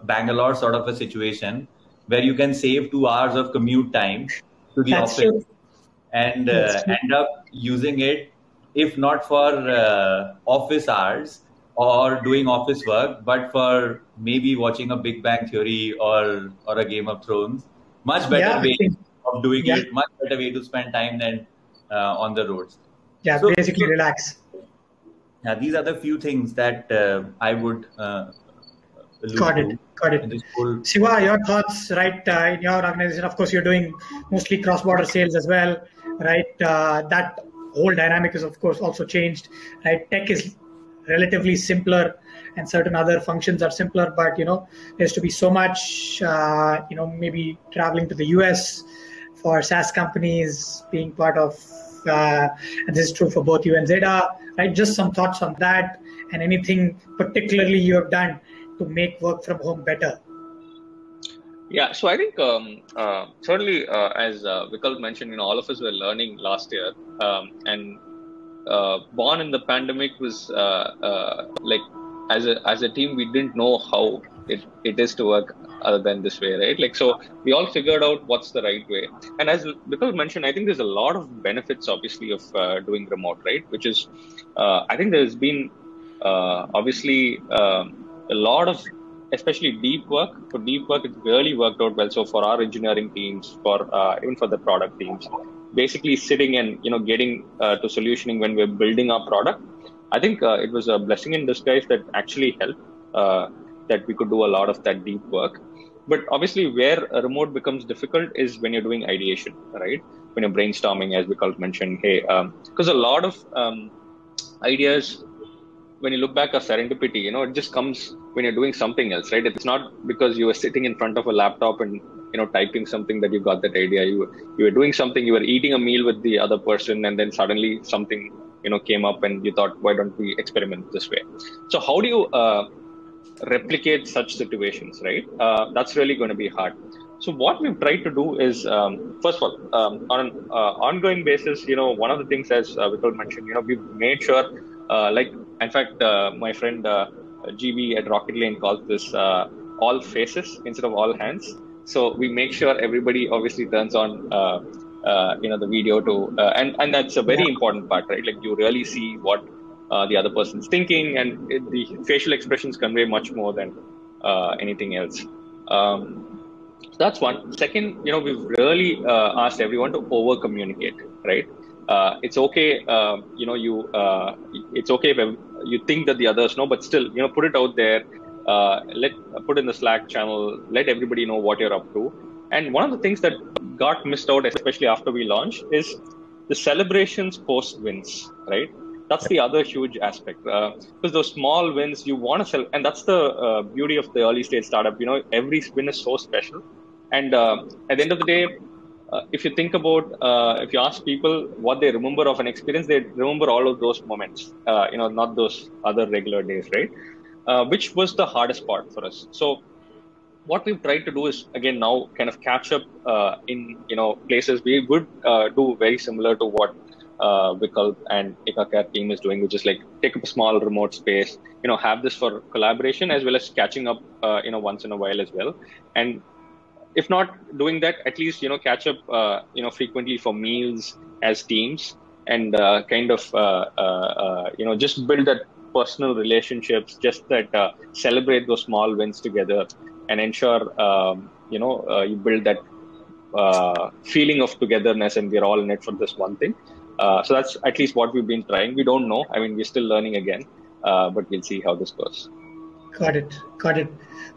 Bangalore sort of a situation where you can save 2 hours of commute time to the office. True. And end up using it, if not for office hours or doing office work, but for maybe watching a Big Bang Theory or a Game of Thrones. Much better way of doing it, much better way to spend time than on the roads. Yeah, so basically relax. Yeah, these are the few things that I would Got it. Siva, your thoughts, right? In your organization, of course, you're doing mostly cross-border sales as well, right? That whole dynamic is, of course, also changed, right? Tech is relatively simpler and certain other functions are simpler, but there's to be so much maybe traveling to the US for SaaS companies, being part of and this is true for both you and Zeta, right? Just some thoughts on that, and anything particularly you have done to make work from home better. Yeah, so I think certainly as Vikalp mentioned, all of us were learning last year, and born in the pandemic was like as a team, we didn't know how it is to work other than this way, right? Like, so we all figured out what's the right way. And as Vikalp mentioned, I think there's a lot of benefits, obviously, of doing remote, right? Which is, I think there's been obviously a lot of, especially deep work. For deep work, it really worked out well. So for our engineering teams, for even for the product teams, basically sitting and getting to solutioning when we're building our product, I think it was a blessing in disguise that actually helped that we could do a lot of that deep work. But obviously, where a remote becomes difficult is when you're doing ideation, right? When you're brainstorming, as Vikalp mentioned, because a lot of ideas, when you look back at serendipity, it just comes when you're doing something else, right? It's not because you were sitting in front of a laptop and typing something that you got that idea. You were doing something, you were eating a meal with the other person, and then suddenly something came up and you thought, why don't we experiment this way? So how do you replicate such situations, right? That's really going to be hard. So what we've tried to do is, first of all, on an ongoing basis, one of the things, as Vikal mentioned, we've made sure, like, in fact, my friend GB at Rocket Lane calls this all faces instead of all hands. So we make sure everybody obviously turns on, the video to, and that's a very important part, right? Like, you really see what the other person's thinking, and the facial expressions convey much more than anything else. So that's one. Second, we've really asked everyone to over communicate, right? It's okay, it's okay if you think that the others know, but still, put it out there. Put in the Slack channel. Let everybody know what you're up to. And one of the things that got missed out, especially after we launched, is the celebrations post wins, right? That's the other huge aspect, because those small wins you want to sell, and that's the beauty of the early stage startup. Every win is so special, and at the end of the day, if you think about, if you ask people what they remember of an experience, they remember all of those moments, not those other regular days, right? Which was the hardest part for us. So what we've tried to do is, again, now kind of catch up in places we would do very similar to what Vikalp and EkaCare team is doing, which is like take up a small remote space, have this for collaboration as well as catching up, once in a while as well. And if not doing that, at least, catch up, frequently for meals as teams, and kind of, just build that personal relationships, just that celebrate those small wins together, and ensure, you build that feeling of togetherness, and we're all in it for this one thing. So that's at least what we've been trying. We don't know. I mean, we're still learning again, but we'll see how this goes. Got it.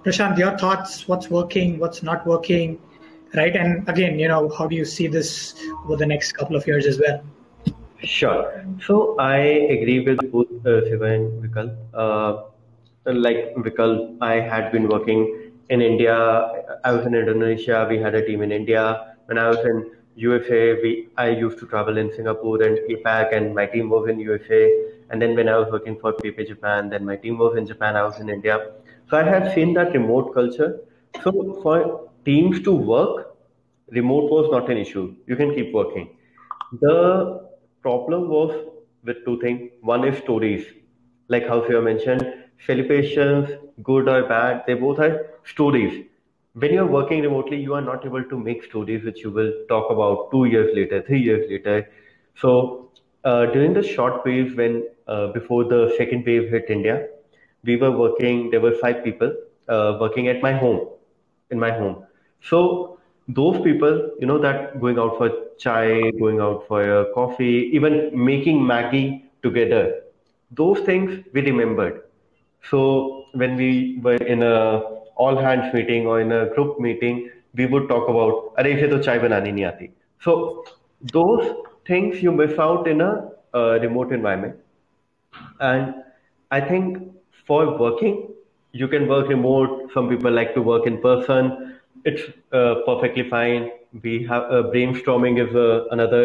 Prashant, your thoughts, what's working, what's not working, right? And again, how do you see this over the next couple of years as well? Sure. So I agree with both Siva and Vikal. Like Vikal, I had been working in India. I was in Indonesia. We had a team in India. When I was in USA, I used to travel in Singapore and APAC, and my team was in USA. And then when I was working for PP Japan, then my team was in Japan, I was in India. So I have seen that remote culture. So for teams to work, remote was not an issue. You can keep working. The problem was with two things. One is stories. Like how Siva mentioned, celebrations, good or bad, they both are stories. When you're working remotely, you are not able to make stories which you will talk about 2 years later, 3 years later. So during the short wave, when before the second wave hit India, we were working, there were 5 people working at my home, in my home. So those people, that going out for chai, going out for a coffee, even making Maggie together, those things we remembered. So when we were in a all hands meeting or in a group meeting, we would talk about, "Arey, इसे तो चाय बनानी नहीं आती." So those things you miss out in a remote environment. And I think for working, you can work remote. Some people like to work in person. It's perfectly fine. We have brainstorming is another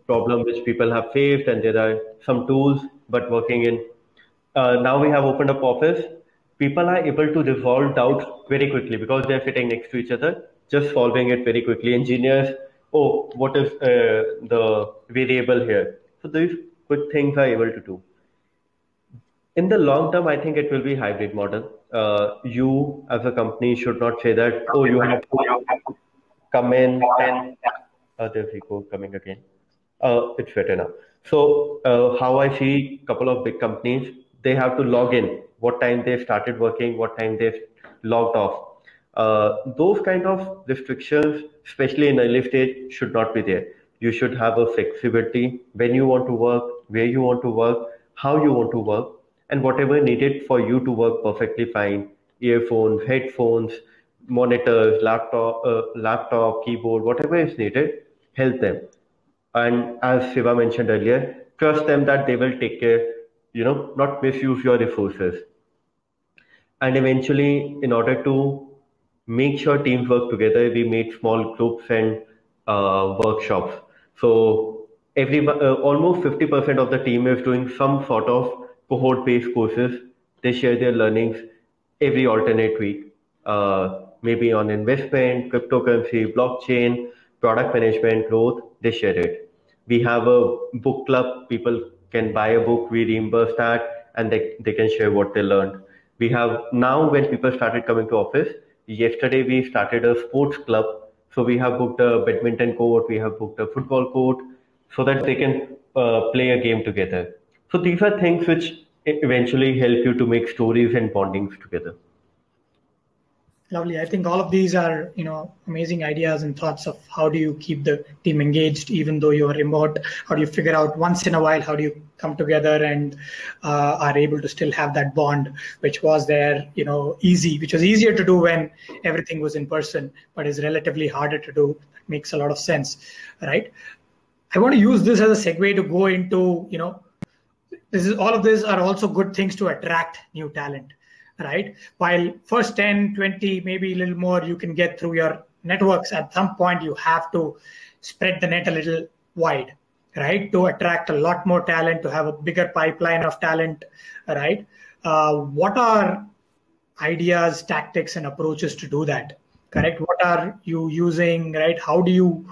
problem which people have faced, and there are some tools. But working in now we have opened up office. People are able to resolve doubts very quickly because they're sitting next to each other, just solving it very quickly. Engineers, what is the variable here? So these quick things are able to do. In the long term, I think it will be hybrid model. You as a company should not say that, you have to come in and there's echo coming again. It's better now. So how I see a couple of big companies, they have to log in, what time they started working, what time they logged off. Those kind of restrictions, especially in early stage, should not be there. You should have a flexibility when you want to work, where you want to work, how you want to work, and whatever needed for you to work perfectly fine. Earphones, headphones, monitors, laptop, keyboard, whatever is needed, help them. And as Siva mentioned earlier, trust them that they will take care, not misuse your resources. And eventually, in order to make sure teams work together, we made small groups and workshops. So almost 50% of the team is doing some sort of cohort-based courses. They share their learnings every alternate week. maybe on investment, cryptocurrency, blockchain, product management, growth, they share it. We have a book club. People can buy a book, we reimburse that, and they can share what they learned. We have now, when people started coming to office, yesterday we started a sports club. So we have booked a badminton court, we have booked a football court, so that they can play a game together. So these are things which eventually help you to make stories and bondings together. Lovely. I think all of these are, amazing ideas and thoughts of how do you keep the team engaged, even though you're remote. How do you figure out once in a while, how do you come together and are able to still have that bond, which was there, which was easier to do when everything was in person, but is relatively harder to do. That makes a lot of sense, right? I want to use this as a segue to go into, all of these are also good things to attract new talent. Right? While first 10, 20, maybe a little more you can get through your networks, at some point you have to spread the net a little wide, right? To attract a lot more talent, to have a bigger pipeline of talent, right? What are ideas, tactics, and approaches to do that, correct? What are you using, right? How do you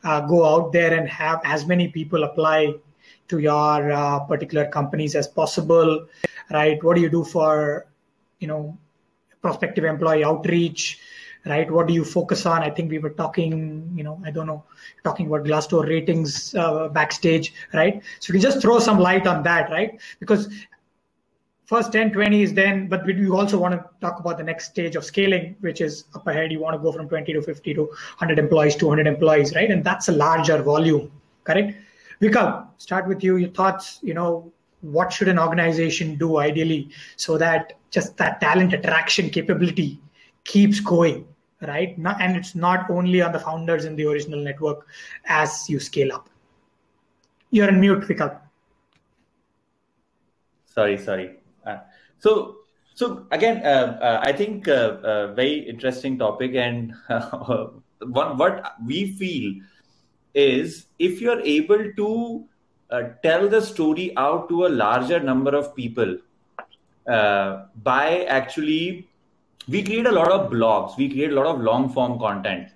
go out there and have as many people apply to your particular companies as possible, right? What do you do for prospective employee outreach, right? What do you focus on? I think we were talking, talking about Glassdoor ratings backstage, right? So we just throw some light on that, right? Because first 10, 20 is then, but we also want to talk about the next stage of scaling, which is up ahead. You want to go from 20 to 50 to 100 employees, 200 employees, right? And that's a larger volume, correct? Vikal, start with you. Your thoughts, what should an organization do ideally so that just that talent attraction capability keeps going, right? And it's not only on the founders in the original network as you scale up. You're on mute, Vikal. Sorry. So again, I think a very interesting topic, and what we feel is if you're able to tell the story out to a larger number of people by actually, we create a lot of blogs, we create a lot of long form content,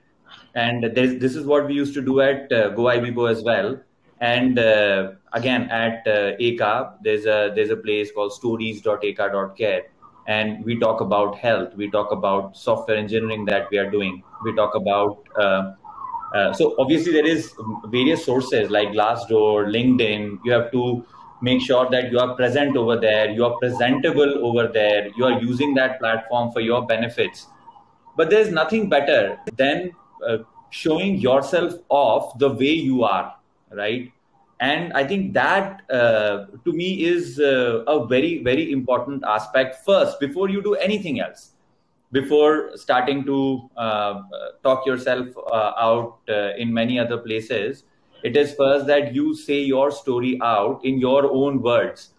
and this is what we used to do at GoIBibo as well. And again at Eka, there's a place called stories.eka.care, and we talk about health, we talk about software engineering that we are doing, we talk about so obviously there is various sources like Glassdoor, LinkedIn. You have to make sure that you are present over there, you are presentable over there, you are using that platform for your benefits. But there's nothing better than showing yourself off the way you are, right? And I think that to me is a very, very important aspect first before you do anything else. Before starting to talk yourself out in many other places, it is first that you say your story out in your own words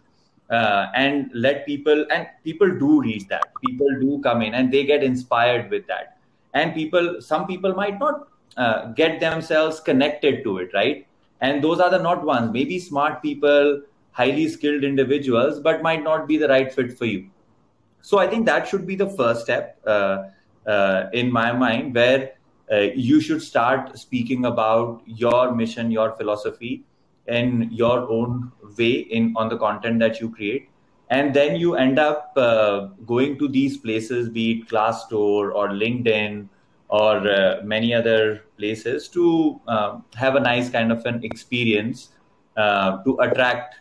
and let people, and people do read that. People do come in and they get inspired with that. And some people might not get themselves connected to it, right? And those are the not ones, maybe smart people, highly skilled individuals, but might not be the right fit for you. So I think that should be the first step in my mind, where you should start speaking about your mission, your philosophy in your own way on the content that you create. And then you end up going to these places, be it Glassdoor or LinkedIn or many other places, to have a nice kind of an experience to attract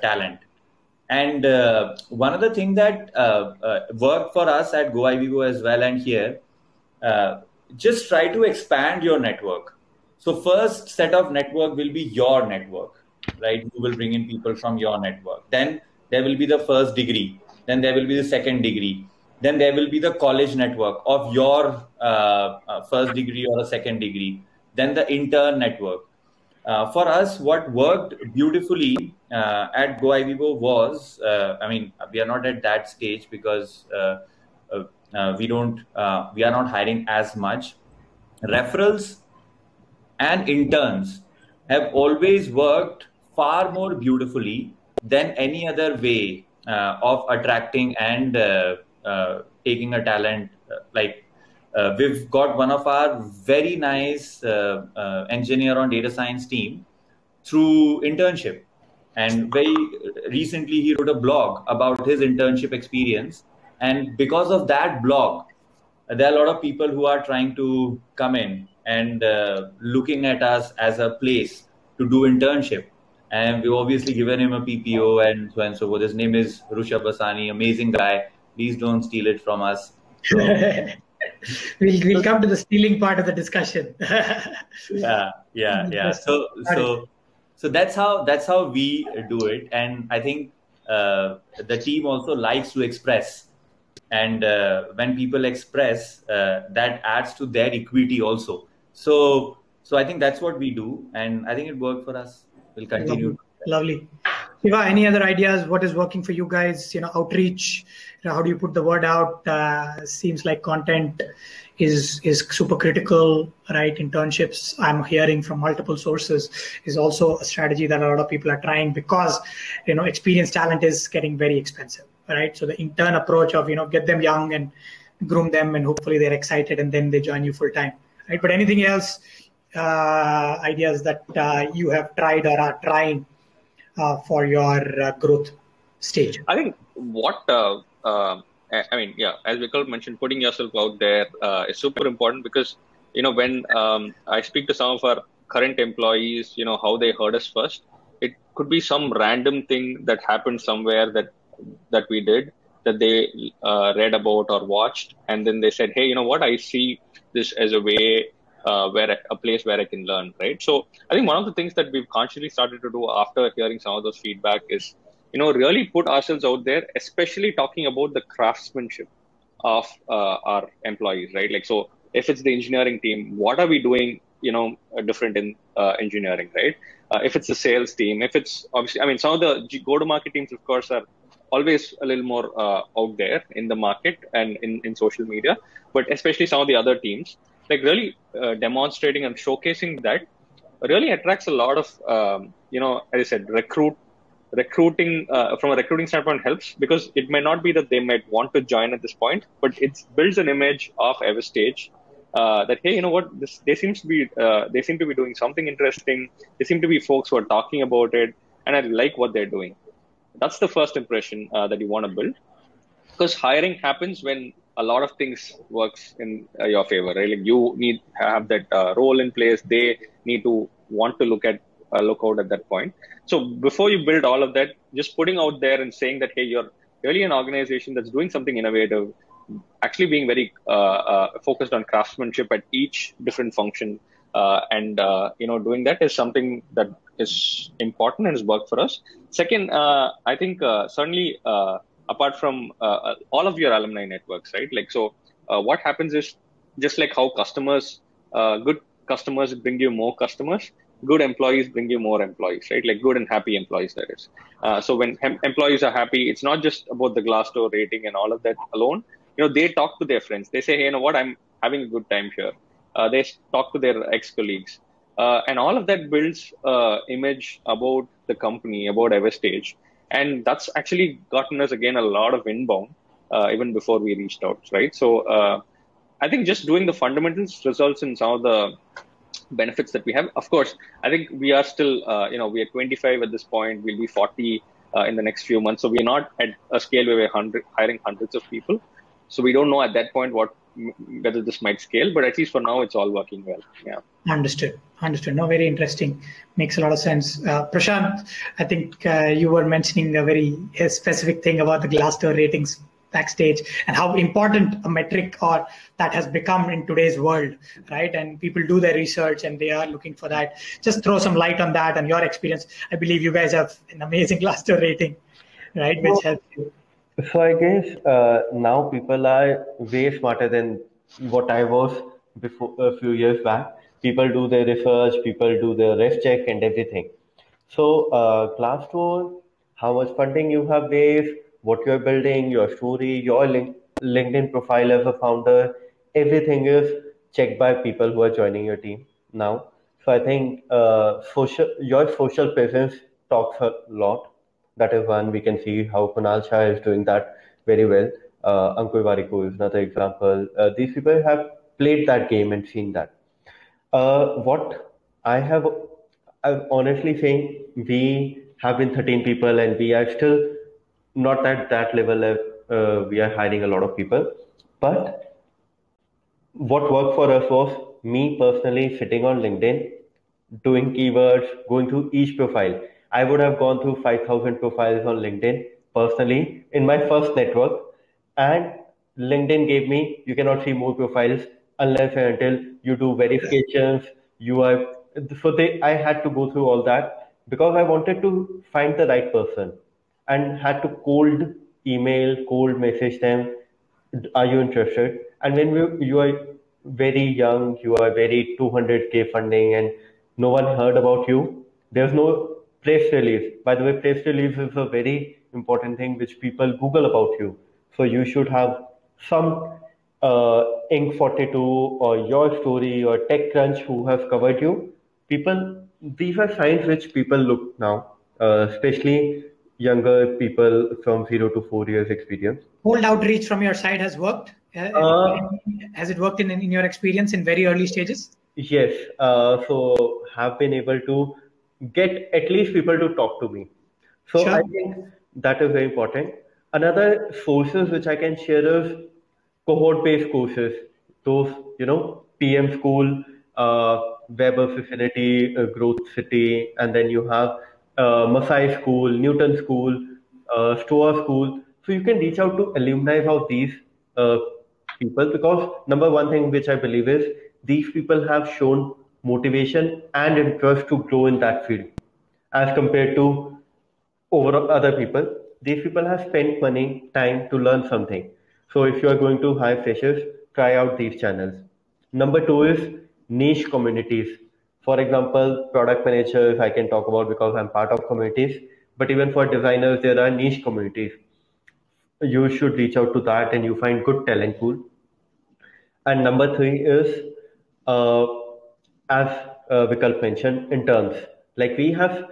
talent. And one other thing that worked for us at GoIBibo as well, and here, just try to expand your network. So first set of network will be your network, right? You will bring in people from your network. Then there will be the first degree. Then there will be the second degree. Then there will be the college network of your first degree or a second degree. Then the intern network. For us, what worked beautifully at GoIBibo was, we are not at that stage because we are not hiring as much. Referrals and interns have always worked far more beautifully than any other way of attracting and taking a talent. we've got one of our very nice engineer on data science team through internship. And very recently, he wrote a blog about his internship experience. And because of that blog, there are a lot of people who are trying to come in and looking at us as a place to do internship. And we've obviously given him a PPO and so on and so forth. His name is Rushabh Basani, amazing guy. Please don't steal it from us. So, we'll come to the stealing part of the discussion. yeah. So that's how we do it. And I think the team also likes to express. And when people express, that adds to their equity also. So I think that's what we do, and I think it worked for us. We'll continue. Lovely. Shiva, any other ideas? What is working for you guys? Outreach. How do you put the word out? Seems like content is super critical, right? Internships, I'm hearing from multiple sources, is also a strategy that a lot of people are trying because experienced talent is getting very expensive, right? So the intern approach of get them young and groom them, and hopefully they're excited and then they join you full time, right? But anything else, ideas that you have tried or are trying for your growth stage? I think as Vikal mentioned, putting yourself out there is super important because, when I speak to some of our current employees, how they heard us first, it could be some random thing that happened somewhere that we did, that they read about or watched. And then they said, hey, what, I see this as a way a place where I can learn, right? So I think one of the things that we've consciously started to do after hearing some of those feedback is, really put ourselves out there, especially talking about the craftsmanship of our employees, right? Like, so if it's the engineering team, what are we doing, different in engineering, right? If it's the sales team, if it's obviously, some of the go-to-market teams, of course, are always a little more out there in the market and in social media, but especially some of the other teams, like really demonstrating and showcasing that really attracts a lot of, as I said, recruiting from a recruiting standpoint helps, because it may not be that they might want to join at this point, but it builds an image of Everstage that, hey, they seem to be doing something interesting. They seem to be folks who are talking about it, and I like what they're doing. That's the first impression that you want to build, because hiring happens when a lot of things works in your favor, right? Like, you need to have that role in place. They need to want to look out at that point. So before you build all of that, just putting out there and saying that, hey, you're really an organization that's doing something innovative, actually being very focused on craftsmanship at each different function, and doing that is something that is important and has worked for us. Second, I think certainly apart from all of your alumni networks, right? Like, so what happens is, just like how good customers bring you more customers, good employees bring you more employees, right? Like good and happy employees, that is. So when employees are happy, it's not just about the Glassdoor rating and all of that alone. They talk to their friends. They say, hey, what, I'm having a good time here. They talk to their ex-colleagues. And all of that builds image about the company, about Everstage. And that's actually gotten us, again, a lot of inbound, even before we reached out, right? So I think just doing the fundamentals results in some of the benefits that we have. Of course, I think we are still, we are 25 at this point. We'll be 40 in the next few months. So we're not at a scale where we're hiring hundreds of people. So we don't know at that point whether this might scale, but at least for now, it's all working well. Yeah. Understood. No, very interesting. Makes a lot of sense. Prashant, I think you were mentioning a very specific thing about the Glassdoor ratings backstage and how important a metric or that has become in today's world, right? And people do their research and they are looking for that. Just throw some light on that and your experience. I believe you guys have an amazing Glassdoor rating, right? Which helps you. So I guess now people are way smarter than what I was before a few years back. People do their research, people do their ref check and everything. So Glassdoor, how much funding you have raised, what you're building, your story, your LinkedIn profile as a founder, everything is checked by people who are joining your team now. So I think your social presence talks a lot. That is one. We can see how Kunal Shah is doing that very well. Ankur Warikoo is another example. These people have played that game and seen that. What I'm honestly saying, we have been 13 people and we are still not at that level of we are hiring a lot of people. But what worked for us was me personally sitting on LinkedIn, doing keywords, going through each profile. I would have gone through 5,000 profiles on LinkedIn personally in my first network, and LinkedIn gave me, you cannot see more profiles unless and until you do verifications. You are so they I had to go through all that because I wanted to find the right person and had to cold email, cold message them, are you interested? And when you are very young, you are very 200K funding and no one heard about you, there's no press release. By the way, press release is a very important thing which people Google about you. So you should have some Inc. 42 or your story or TechCrunch who has covered you. People, these are signs which people look now, especially younger people from 0 to 4 years experience. Cold outreach from your side has worked. Has it worked in your experience in very early stages? Yes. So have been able to get at least people to talk to me. So Sure. I think that is very important. Another sources which I can share is cohort-based courses. Those, PM School, Web of Affinity, Growth City, and then you have Masai School, Newton School, Stoa School. So you can reach out to alumni of these people because number one thing which I believe is these people have shown motivation and interest to grow in that field as compared to over other people. These people have spent money, time to learn something. So if you are going to hire freshers, try out these channels. Number two is niche communities. For example, product managers I can talk about because I'm part of communities, but even for designers, there are niche communities. You should reach out to that and you find good talent pool. And number three is, as Vikalp mentioned, interns. Like we have,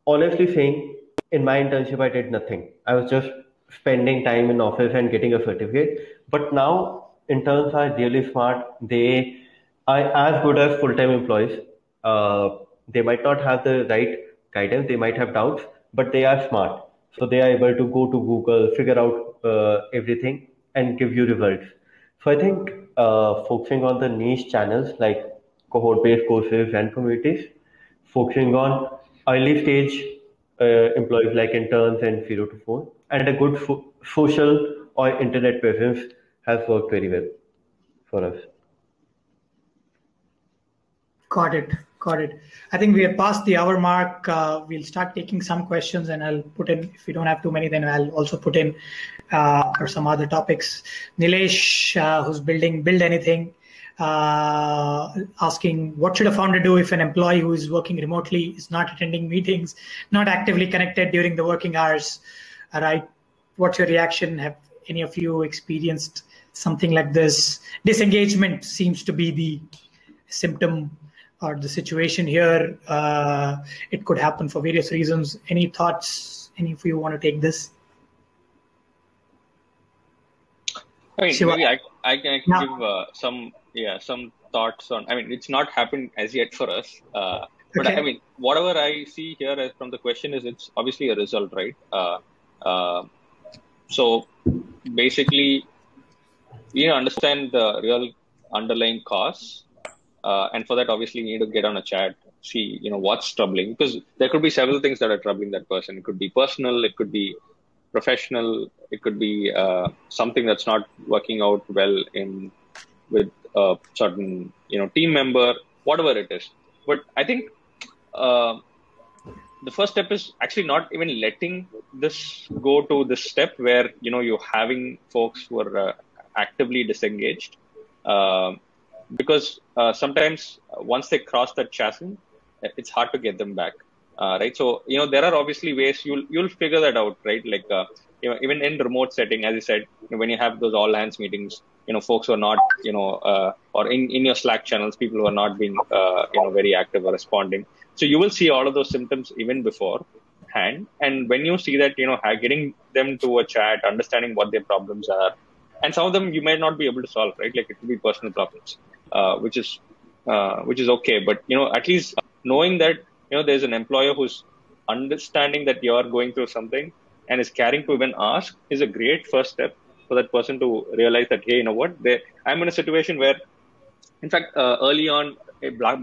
honestly saying, in my internship, I did nothing. I was just spending time in office and getting a certificate. But now interns are really smart. They are as good as full-time employees. They might not have the right guidance. They might have doubts, but they are smart. So they are able to go to Google, figure out everything and give you results. So I think focusing on the niche channels like cohort-based courses and communities, focusing on early stage employees like interns and 0 to 4, and a good social or internet presence has worked very well for us. Got it. I think we have passed the hour mark. We'll start taking some questions and I'll put in, if we don't have too many, then I'll also put in for some other topics. Nilesh, who's building Build Anything, asking what should a founder do if an employee who is working remotely is not attending meetings, not actively connected during the working hours, right? What's your reaction? Have any of you experienced something like this? Disengagement seems to be the symptom or the situation here. It could happen for various reasons. Any thoughts? Any of you want to take this? I mean, maybe I can give some thoughts on. I mean, it's not happened as yet for us, but Okay. I mean, whatever I see here as from the question is it's obviously a result, right? So basically, we understand the real underlying cause. And for that, obviously, we need to get on a chat, see, what's troubling, because there could be several things that are troubling that person. It could be personal, it could be professional, it could be something that's not working out well with a certain, team member, whatever it is. But I think the first step is actually not even letting this go to this step where, you're having folks who are actively disengaged. Because sometimes once they cross that chasm, it's hard to get them back, right? So there are obviously ways you'll figure that out, right? Like even in remote setting, as you said, when you have those all hands meetings, folks who are not, or in your Slack channels, people who are not being very active or responding. So you will see all of those symptoms even beforehand. And when you see that, getting them to a chat, understanding what their problems are, and some of them you might not be able to solve, right? Like it could be personal problems, which is okay. But at least knowing that there's an employer who's understanding that you're going through something and is caring to even ask is a great first step for that person to realize that, hey, you know what, I'm in a situation where, in fact, early on,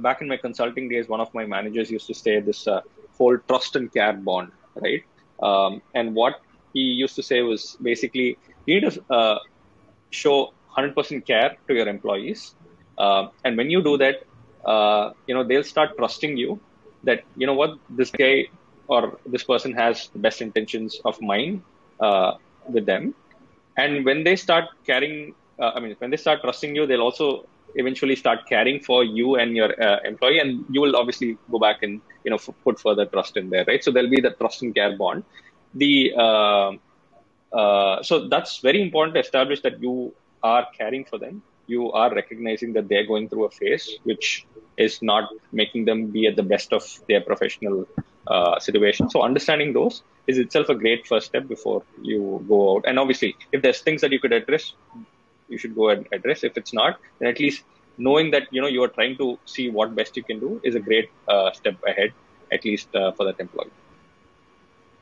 back in my consulting days, one of my managers used to say this whole trust and care bond, right? And what he used to say was basically, you need to show 100% care to your employees. And when you do that, they'll start trusting you that, what, this guy or this person has the best intentions of mind with them. And when they start caring, when they start trusting you, they'll also eventually start caring for you and your employee, and you will obviously go back and put further trust in there, right? So there'll be the trust and care bond. So that's very important to establish that you are caring for them. You are recognizing that they're going through a phase which is not making them be at the best of their professional situation. So understanding those is itself a great first step before you go out. And obviously, if there's things that you could address, you should go and address. If it's not, then at least knowing that you are trying to see what best you can do is a great step ahead, at least for that employee.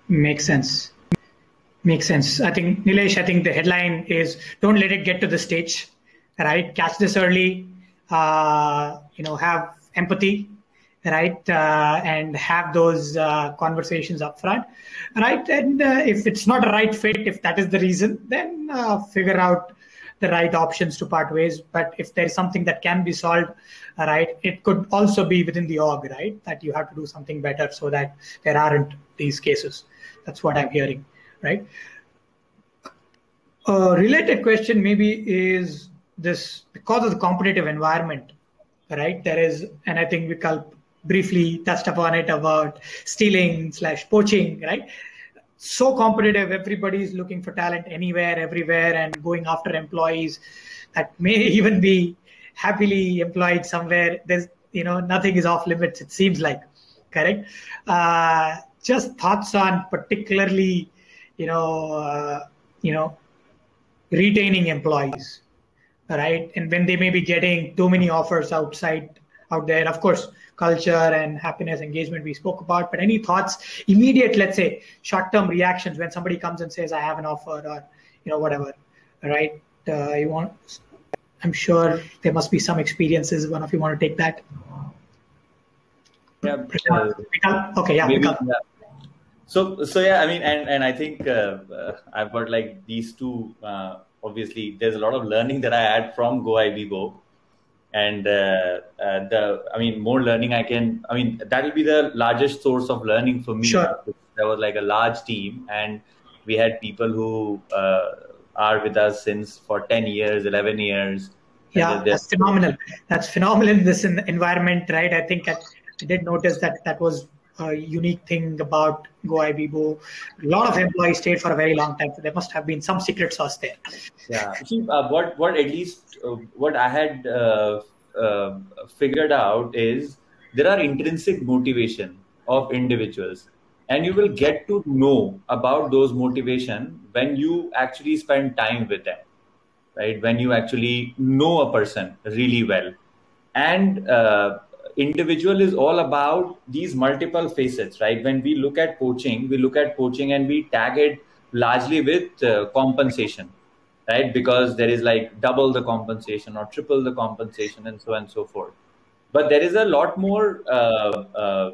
Makes sense. I think, Nilesh, the headline is don't let it get to the stage, right? Catch this early, have empathy, right? And have those conversations up front, right? And if it's not a right fit, if that is the reason, then figure out the right options to part ways. But if there is something that can be solved, right, it could also be within the org, right, that you have to do something better so that there aren't these cases. That's what I'm hearing, right? A related question maybe is this, because of the competitive environment, right? There is, and I think Vikal briefly touched upon it, about stealing/poaching, right? So competitive, everybody's looking for talent anywhere, everywhere, and going after employees that may even be happily employed somewhere. There's, nothing is off limits, it seems like, correct? Just thoughts on particularly, retaining employees, right? And when they may be getting too many offers out there, of course, culture and happiness, engagement we spoke about, but any thoughts, immediate, let's say, short-term reactions when somebody comes and says, I have an offer, or, whatever, right? I'm sure there must be some experiences. One of you want to take that? Yeah. Okay, yeah. Maybe, yeah. So yeah, and I think I've got like these two, obviously there's a lot of learning that I had from GoIBGo. And more learning that will be the largest source of learning for me. Sure. There was like a large team, and we had people who are with us for 10 years, 11 years. Yeah, that's phenomenal. That's phenomenal in this environment, right? I think I did notice that was a unique thing about GoIBGo. A lot of employees stayed for a very long time, so there must have been some secret sauce there. Yeah. See, what I had figured out is there are intrinsic motivation of individuals, and you will get to know about those motivation when you actually spend time with them, right? When you actually know a person really well. And individual is all about these multiple facets, right? When we look at poaching and we tag it largely with compensation, right? Because there is like double the compensation or triple the compensation and so on and so forth. But there is a lot more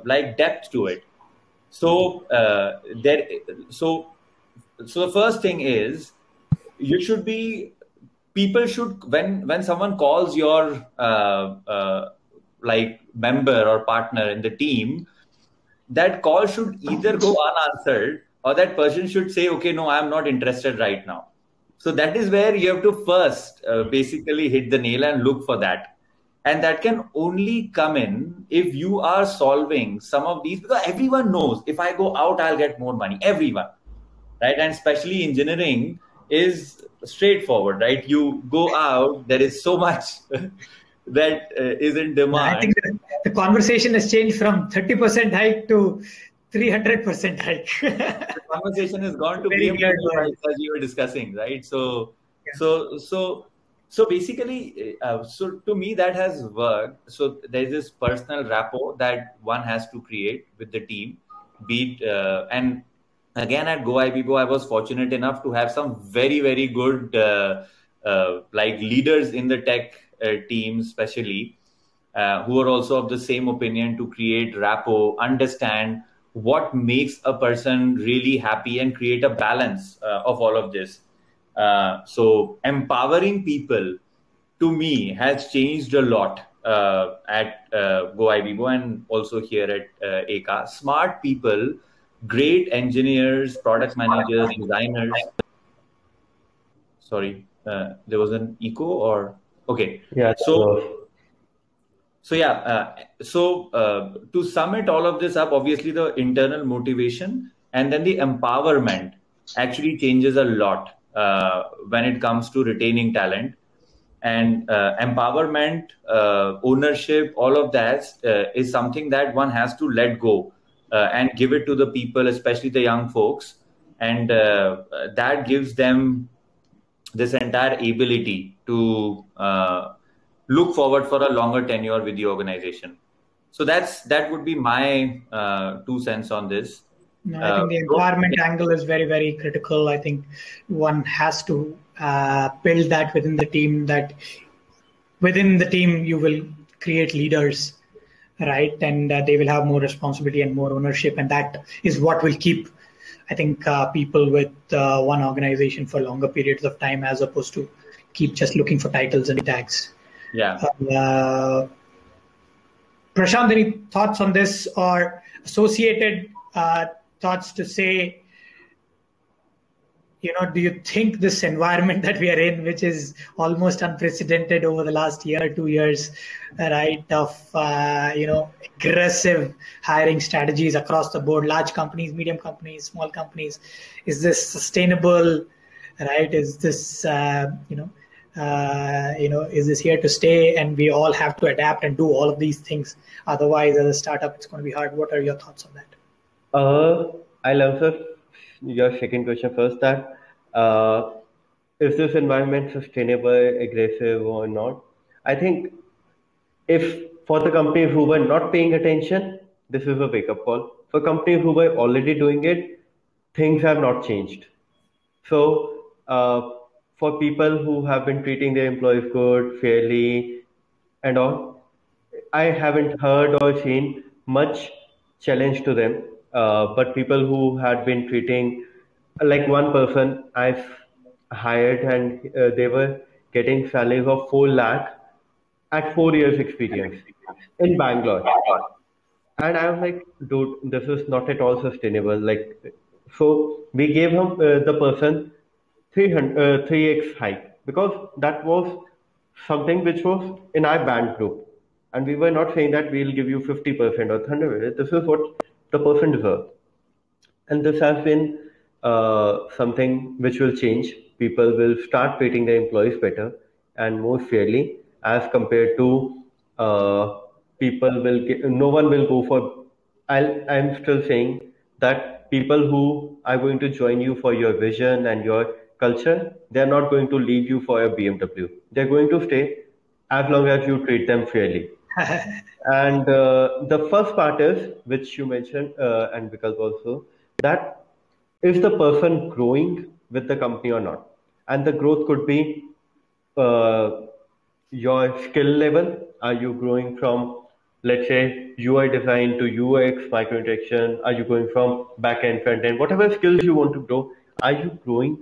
like depth to it. So so the first thing is people should, when someone calls your like member or partner in the team, that call should either go unanswered or that person should say, okay, no, I'm not interested right now. So that is where you have to first basically hit the nail and look for that. And that can only come in if you are solving some of these, because everyone knows if I go out, I'll get more money. Everyone, right? And especially engineering is straightforward, right? You go out, there is so much that is in demand. I think the conversation has changed from 30% hike to 300% hike. The conversation has gone to BMW, as you were discussing, right? So So basically, so to me that has worked. So there's this personal rapport that one has to create with the team. Be it, and again at GoIBibo, I was fortunate enough to have some very good like leaders in the tech team, especially who are also of the same opinion to create rapport, understand what makes a person really happy, and create a balance of all of this. So empowering people, to me, has changed a lot at GoIBibo and also here at ECA. Smart people, great engineers, product managers, designers. Sorry, there was an echo or okay. Yeah. So yeah, to sum it all of this up, obviously the internal motivation and then the empowerment actually changes a lot when it comes to retaining talent. And empowerment, ownership, all of that is something that one has to let go and give it to the people, especially the young folks. And that gives them this entire ability to look forward for a longer tenure with the organization. So that would be my 2 cents on this. No, I think the empowerment angle is very critical. I think one has to build that within the team, that within the team you will create leaders, right? And they will have more responsibility and more ownership. And that is what will keep, I think, people with one organization for longer periods of time, as opposed to keep just looking for titles and tags. Yeah. Prashant, any thoughts on this or associated thoughts to say, do you think this environment that we are in, which is almost unprecedented over the last year or 2 years, right, of, aggressive hiring strategies across the board, large companies, medium companies, small companies, is this sustainable, right? Is this, is this here to stay, and we all have to adapt and do all of these things? Otherwise, as a startup, it's going to be hard. What are your thoughts on that? I'll answer your second question first, that is this environment sustainable, aggressive or not? I think if for the companies who were not paying attention, this is a wake-up call. For companies who were already doing it, things have not changed. So for people who have been treating their employees good, fairly, and all, I haven't heard or seen much challenge to them. But people who had been treating, like one person I've hired, and they were getting salaries of 4 lakh at 4 years experience in Bangalore. And I was like, dude, this is not at all sustainable. Like, so we gave him the person 3x hike, because that was something which was in our band group. And we were not saying that we'll give you 50% or 100%. This is what the person deserves. And this has been something which will change. People will start treating their employees better and more fairly, as compared to people will no one will go for. I'm still saying that people who are going to join you for your vision and your culture, they're not going to leave you for a BMW. They're going to stay as long as you treat them fairly. And the first part is, which you mentioned, and Vikalp also, that is the person growing with the company or not? And the growth could be your skill level. Are you growing from, let's say, UI design to UX, micro interaction? Are you going from back end, front end, whatever skills you want to grow? Are you growing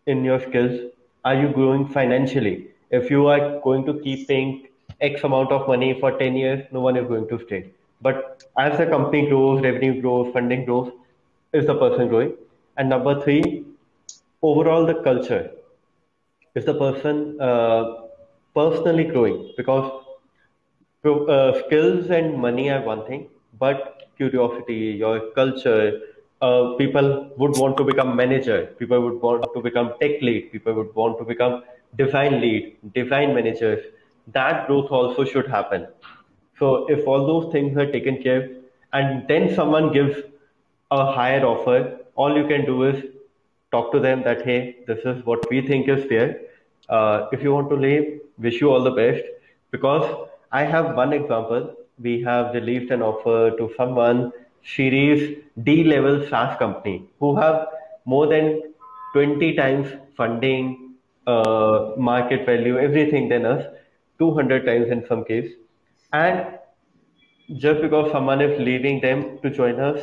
in your skills? Are you growing financially? If you are going to keep paying X amount of money for 10 years, no one is going to stay. But as the company grows, revenue grows, funding grows, is the person growing? And number 3, overall the culture. Is the person personally growing? Because skills and money are one thing, but curiosity, your culture, people would want to become manager, people would want to become tech lead, people would want to become design lead, design managers. That growth also should happen. So if all those things are taken care of, and then someone gives a higher offer, all you can do is talk to them that, hey, this is what we think is fair. If you want to leave, wish you all the best. Because I have one example. We have released an offer to someone, Series D level SaaS company, who have more than 20 times funding, market value, everything than us, 200 times in some case. And just because someone is leaving them to join us,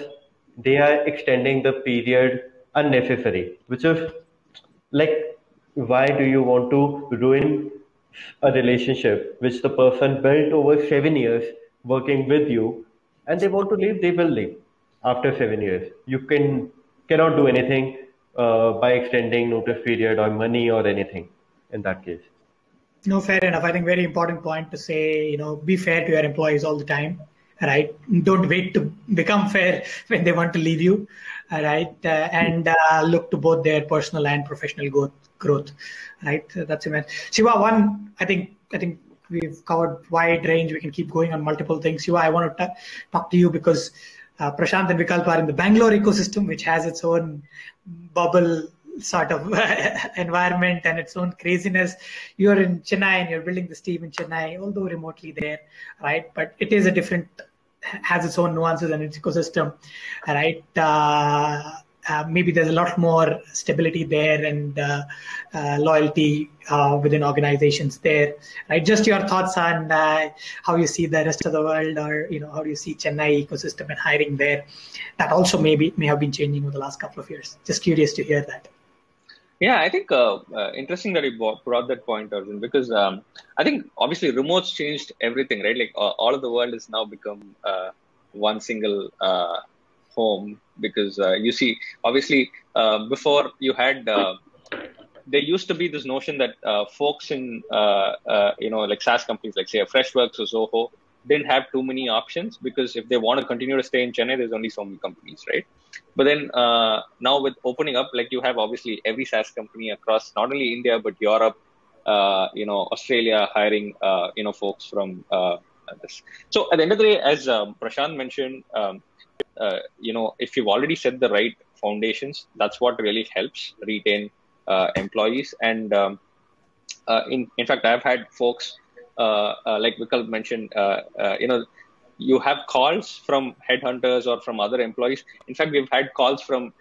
they are extending the period unnecessary, which is like, why do you want to ruin a relationship which the person built over 7 years working with you, and they want to leave, they will leave after 7 years. You cannot do anything by extending notice period or money or anything in that case. No, fair enough. I think very important point to say, be fair to your employees all the time, right? Don't wait to become fair when they want to leave you, right? And look to both their personal and professional growth, right? That's it. Shiva, I think we've covered wide range. We can keep going on multiple things. Shiva, I want to talk to you because Prashant and Vikalp are in the Bangalore ecosystem, which has its own bubble sort of environment and its own craziness. You're in Chennai and you're building this team in Chennai, although remotely there, right? But it is has its own nuances and its ecosystem, right? Maybe there's a lot more stability there and loyalty within organizations there, right? Just your thoughts on how you see the rest of the world, or how do you see Chennai ecosystem and hiring there? That also may have been changing over the last couple of years. Just curious to hear that. Yeah, I think interesting that you brought that point, Arjun, because I think obviously remote's changed everything, right? Like all of the world has now become one single home, because you see, obviously before you had, there used to be this notion that folks in, like SaaS companies, like say Freshworks or Zoho, didn't have too many options, because if they want to continue to stay in Chennai, there's only so many companies, right? But then now with opening up, like you have obviously every SaaS company across not only India but Europe, Australia hiring folks from this. So at the end of the day, as Prashant mentioned, if you've already set the right foundations, that's what really helps retain employees. And in fact, I've had folks like Vikalp mentioned, you have calls from headhunters or from other employees. In fact, we've had calls from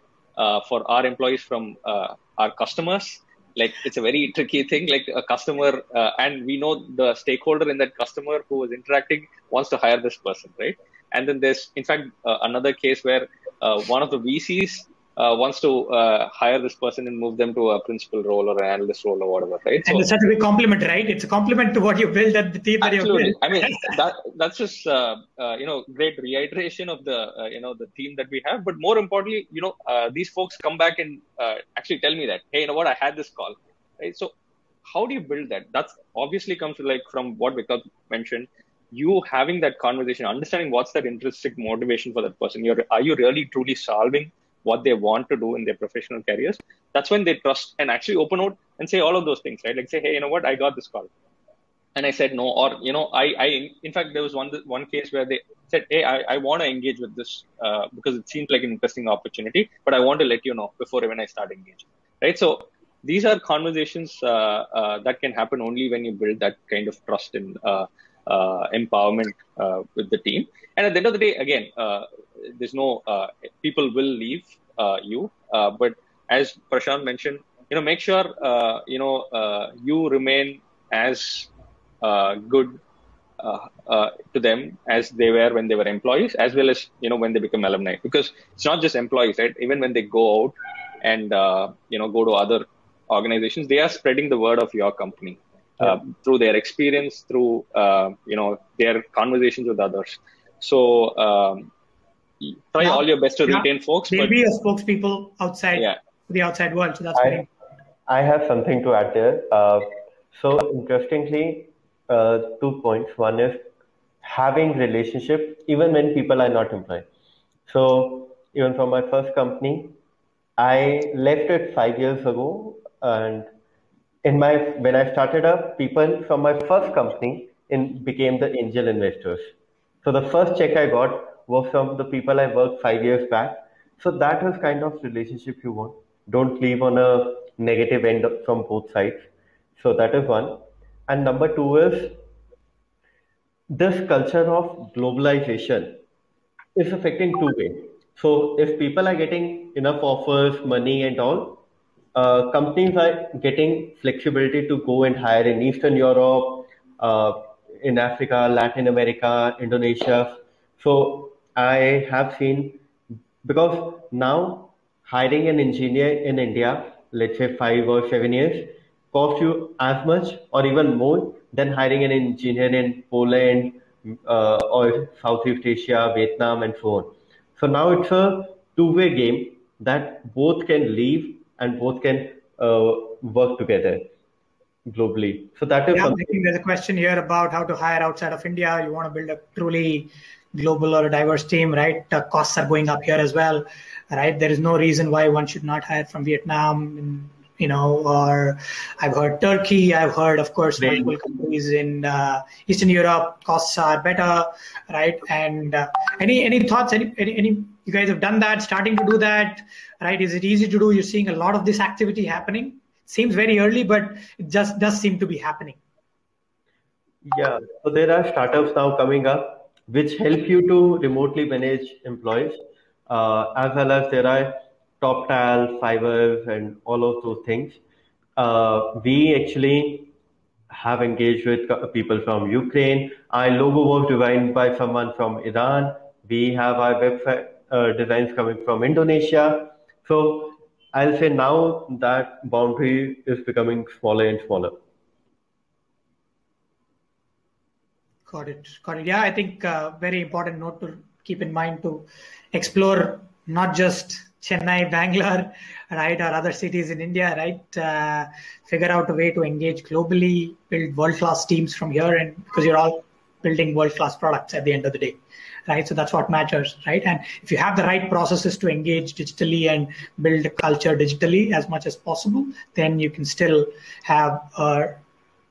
for our employees from our customers. Like it's a very tricky thing, like a customer, and we know the stakeholder in that customer who is interacting wants to hire this person, right? And then there's, in fact, another case where one of the VCs wants to hire this person and move them to a principal role or an analyst role or whatever, right? And it's such a big compliment, right? It's a compliment to what you built at the team that you built. I mean, that's just great reiteration of the the team that we have. But more importantly, these folks come back and actually tell me that, hey, you know what, I had this call, right? So how do you build that? That's obviously comes from what Vikalp mentioned. You having that conversation, understanding what's that intrinsic motivation for that person. Are you really truly solving what they want to do in their professional careers? That's when they trust and actually open out and say all of those things, right? Like say, hey, you know what, I got this call and I said no, or I in fact there was one case where they said, hey, I want to engage with this because it seems like an interesting opportunity, but I want to let you know before even I start engaging, right? So these are conversations that can happen only when you build that kind of trust and empowerment with the team. And at the end of the day, again, there's no people will leave you, but as Prashant mentioned, make sure you remain as good to them as they were when they were employees, as well as when they become alumni, because it's not just employees, right? Even when they go out and go to other organizations, they are spreading the word of your company. Through their experience, through their conversations with others. So try all your best to retain folks. They'll be a spokespeople outside the outside world. So that's very. I have something to add there. So interestingly, 2 points. One is having relationship even when people are not employed. So even from my first company, I left it 5 years ago, and when I started up, people from my first company became the angel investors. So the first check I got was from the people I worked 5 years back. So that is kind of relationship you want. don't leave on a negative end from both sides. So that is one. And number two is this culture of globalization is affecting two ways. So if people are getting enough offers, money and all, companies are getting flexibility to go and hire in Eastern Europe, uh, in Africa, Latin America, Indonesia. So I have seen, because now hiring an engineer in India, let's say 5 or 7 years, costs you as much or even more than hiring an engineer in Poland, or Southeast Asia, Vietnam, and so on. So now it's a two-way game that both can leave and both can work together globally. So that is Yeah, I something. think there's a question here about how to hire outside of India. You want to build a truly global or a diverse team, right? Costs are going up here as well, right? There is no reason why one should not hire from Vietnam, or I've heard Turkey. I've heard, of course, multiple countries in Eastern Europe. Costs are better, right? And any thoughts? Any you guys have done that? Starting to do that, right? Is it easy to do? You're seeing a lot of this activity happening. Seems very early, but it just does seem to be happening. Yeah, so there are startups now coming up which help you to remotely manage employees, as well as there are TopTal, Fiverr, and all of those things. We actually have engaged with people from Ukraine. Our logo was designed by someone from Iran. We have our website designs coming from Indonesia. So I'll say now that boundary is becoming smaller and smaller. Got it. Got it. Yeah, I think very important note to keep in mind to explore not just Chennai, Bangalore, right, or other cities in India, right? Figure out a way to engage globally, build world-class teams from here, and because you're all building world-class products at the end of the day, right? So that's what matters, right? And if you have the right processes to engage digitally and build a culture digitally as much as possible, then you can still have a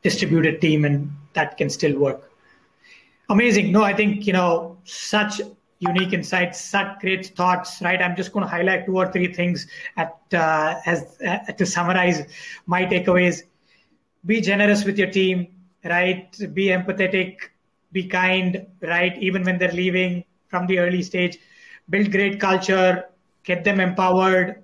distributed team, and that can still work. Amazing. No, I think, such unique insights, such great thoughts, right? I'm just going to highlight 2 or 3 things to summarize my takeaways. Be generous with your team, right? Be empathetic, be kind, right? Even when they're leaving from the early stage, build great culture, get them empowered,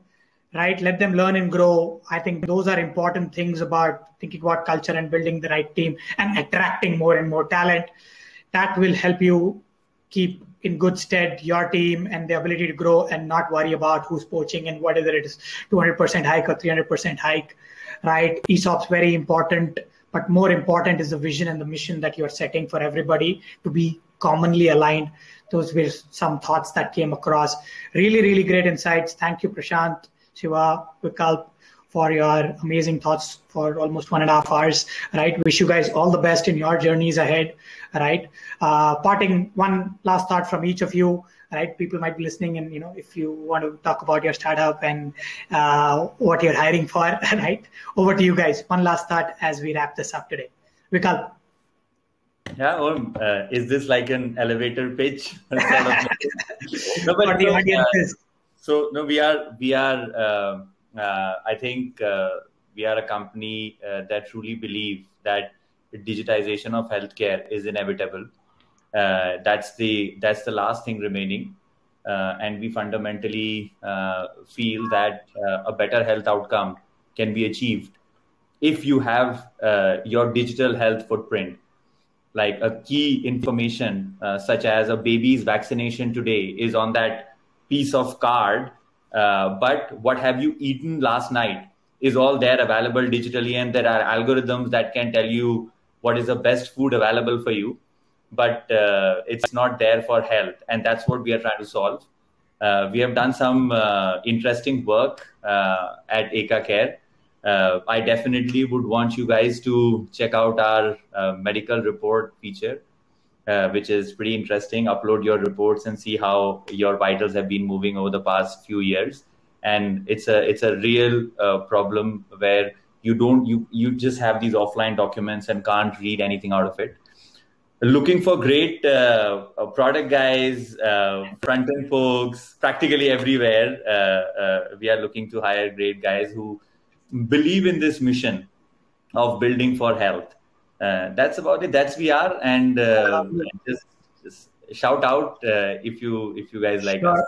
right? Let them learn and grow. I think those are important things about thinking about culture and building the right team and attracting more and more talent. That will help you keep in good stead your team and the ability to grow and not worry about who's poaching and whether it is 200% hike or 300% hike, right? ESOP's very important, but more important is the vision and the mission that you're setting for everybody to be commonly aligned. Those were some thoughts that came across. Really, really great insights. Thank you, Prashant, Shiva, Vikalp, for your amazing thoughts for almost 1.5 hours, right? Wish you guys all the best in your journeys ahead, right? Parting one last thought from each of you, right? People might be listening and, if you want to talk about your startup and what you're hiring for, right? Over to you guys. One last thought as we wrap this up today. Vikal. Yeah, is this like an elevator pitch? No, but the audiences. I think we are a company that truly believe that digitization of healthcare is inevitable. That's the last thing remaining, and we fundamentally feel that a better health outcome can be achieved if you have your digital health footprint, like a key information such as a baby's vaccination today is on that piece of card. But what have you eaten last night is all there available digitally, and there are algorithms that can tell you what is the best food available for you, but it's not there for health, and that's what we are trying to solve. We have done some interesting work at Eka Care. I definitely would want you guys to check out our medical report feature, which is pretty interesting. Upload your reports and see how your vitals have been moving over the past few years. And it's a real problem where you just have these offline documents and can't read anything out of it. looking for great product guys, front-end folks, practically everywhere. We are looking to hire great guys who believe in this mission of building for health. That's about it. That's we are, and just shout out if you guys like us.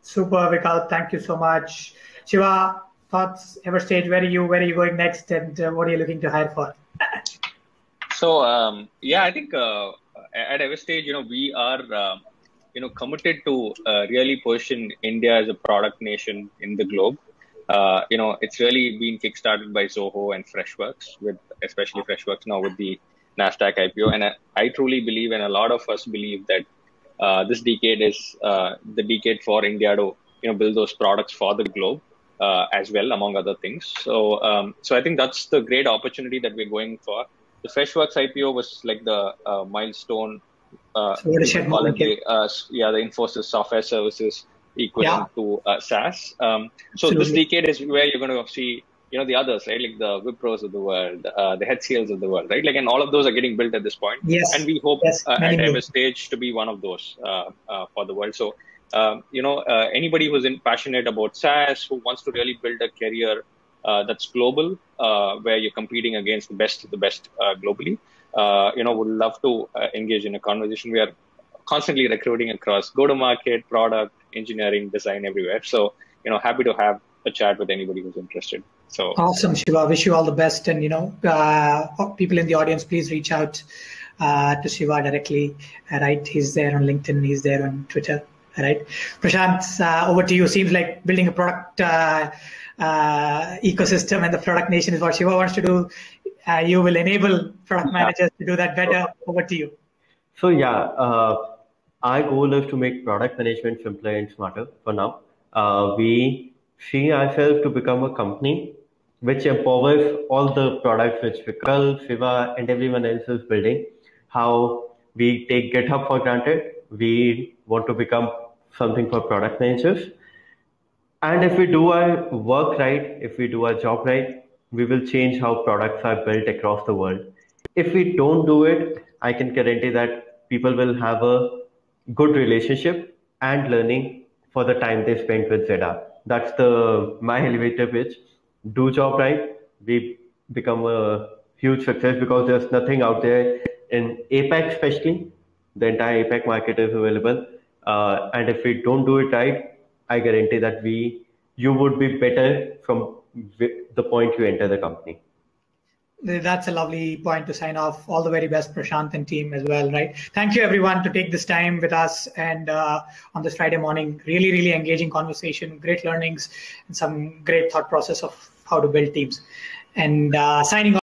Super, Vikas. Thank you so much. Shiva, thoughts, Everstage, where are you going next, and what are you looking to hire for? So, I think at Everstage, we are, committed to really pushing India as a product nation in the globe. It's really been kickstarted by Zoho and Freshworks, especially Freshworks now with the NASDAQ IPO. And I truly believe, and a lot of us believe, that this decade is the decade for India to, build those products for the globe as well, among other things. So I think that's the great opportunity that we're going for. The Freshworks IPO was like the milestone. So what is it? The Infosys software services equivalent to SaaS. So this decade is where you're going to see, the others, right? Like the Wipros of the world, the HCLs of the world, right? Like, and all of those are getting built at this point. Yes. And we hope at every stage to be one of those for the world. So, anybody who's passionate about SaaS, who wants to really build a career that's global, where you're competing against the best globally, would love to engage in a conversation. We are constantly recruiting across go-to-market, product, engineering, design, everywhere. So, happy to have a chat with anybody who's interested. So awesome, Shiva. Wish you all the best. And, people in the audience, please reach out to Shiva directly. Right. He's there on LinkedIn. He's there on Twitter. Right. Prashant, over to you. Seems like building a product ecosystem and the product nation is what Shiva wants to do. You will enable product managers to do that better. Over to you. So our goal is to make product management simpler and smarter for now. We see ourselves to become a company which empowers all the products which Vikal, Shiva, and everyone else is building. How we take GitHub for granted, we want to become something for product managers. And if we do our work right, if we do our job right, we will change how products are built across the world. If we don't do it, I can guarantee that people will have a good relationship and learning for the time they spend with Zeta. That's my elevator pitch. Do job right, we become a huge success because there's nothing out there in APAC especially. The entire APAC market is available. And if we don't do it right, I guarantee that you would be better from the point you enter the company. That's a lovely point to sign off. All the very best, Prashant and team as well, right? Thank you, everyone, to take this time with us and on this Friday morning. Really, really engaging conversation, great learnings, and some great thought process of how to build teams. And signing off.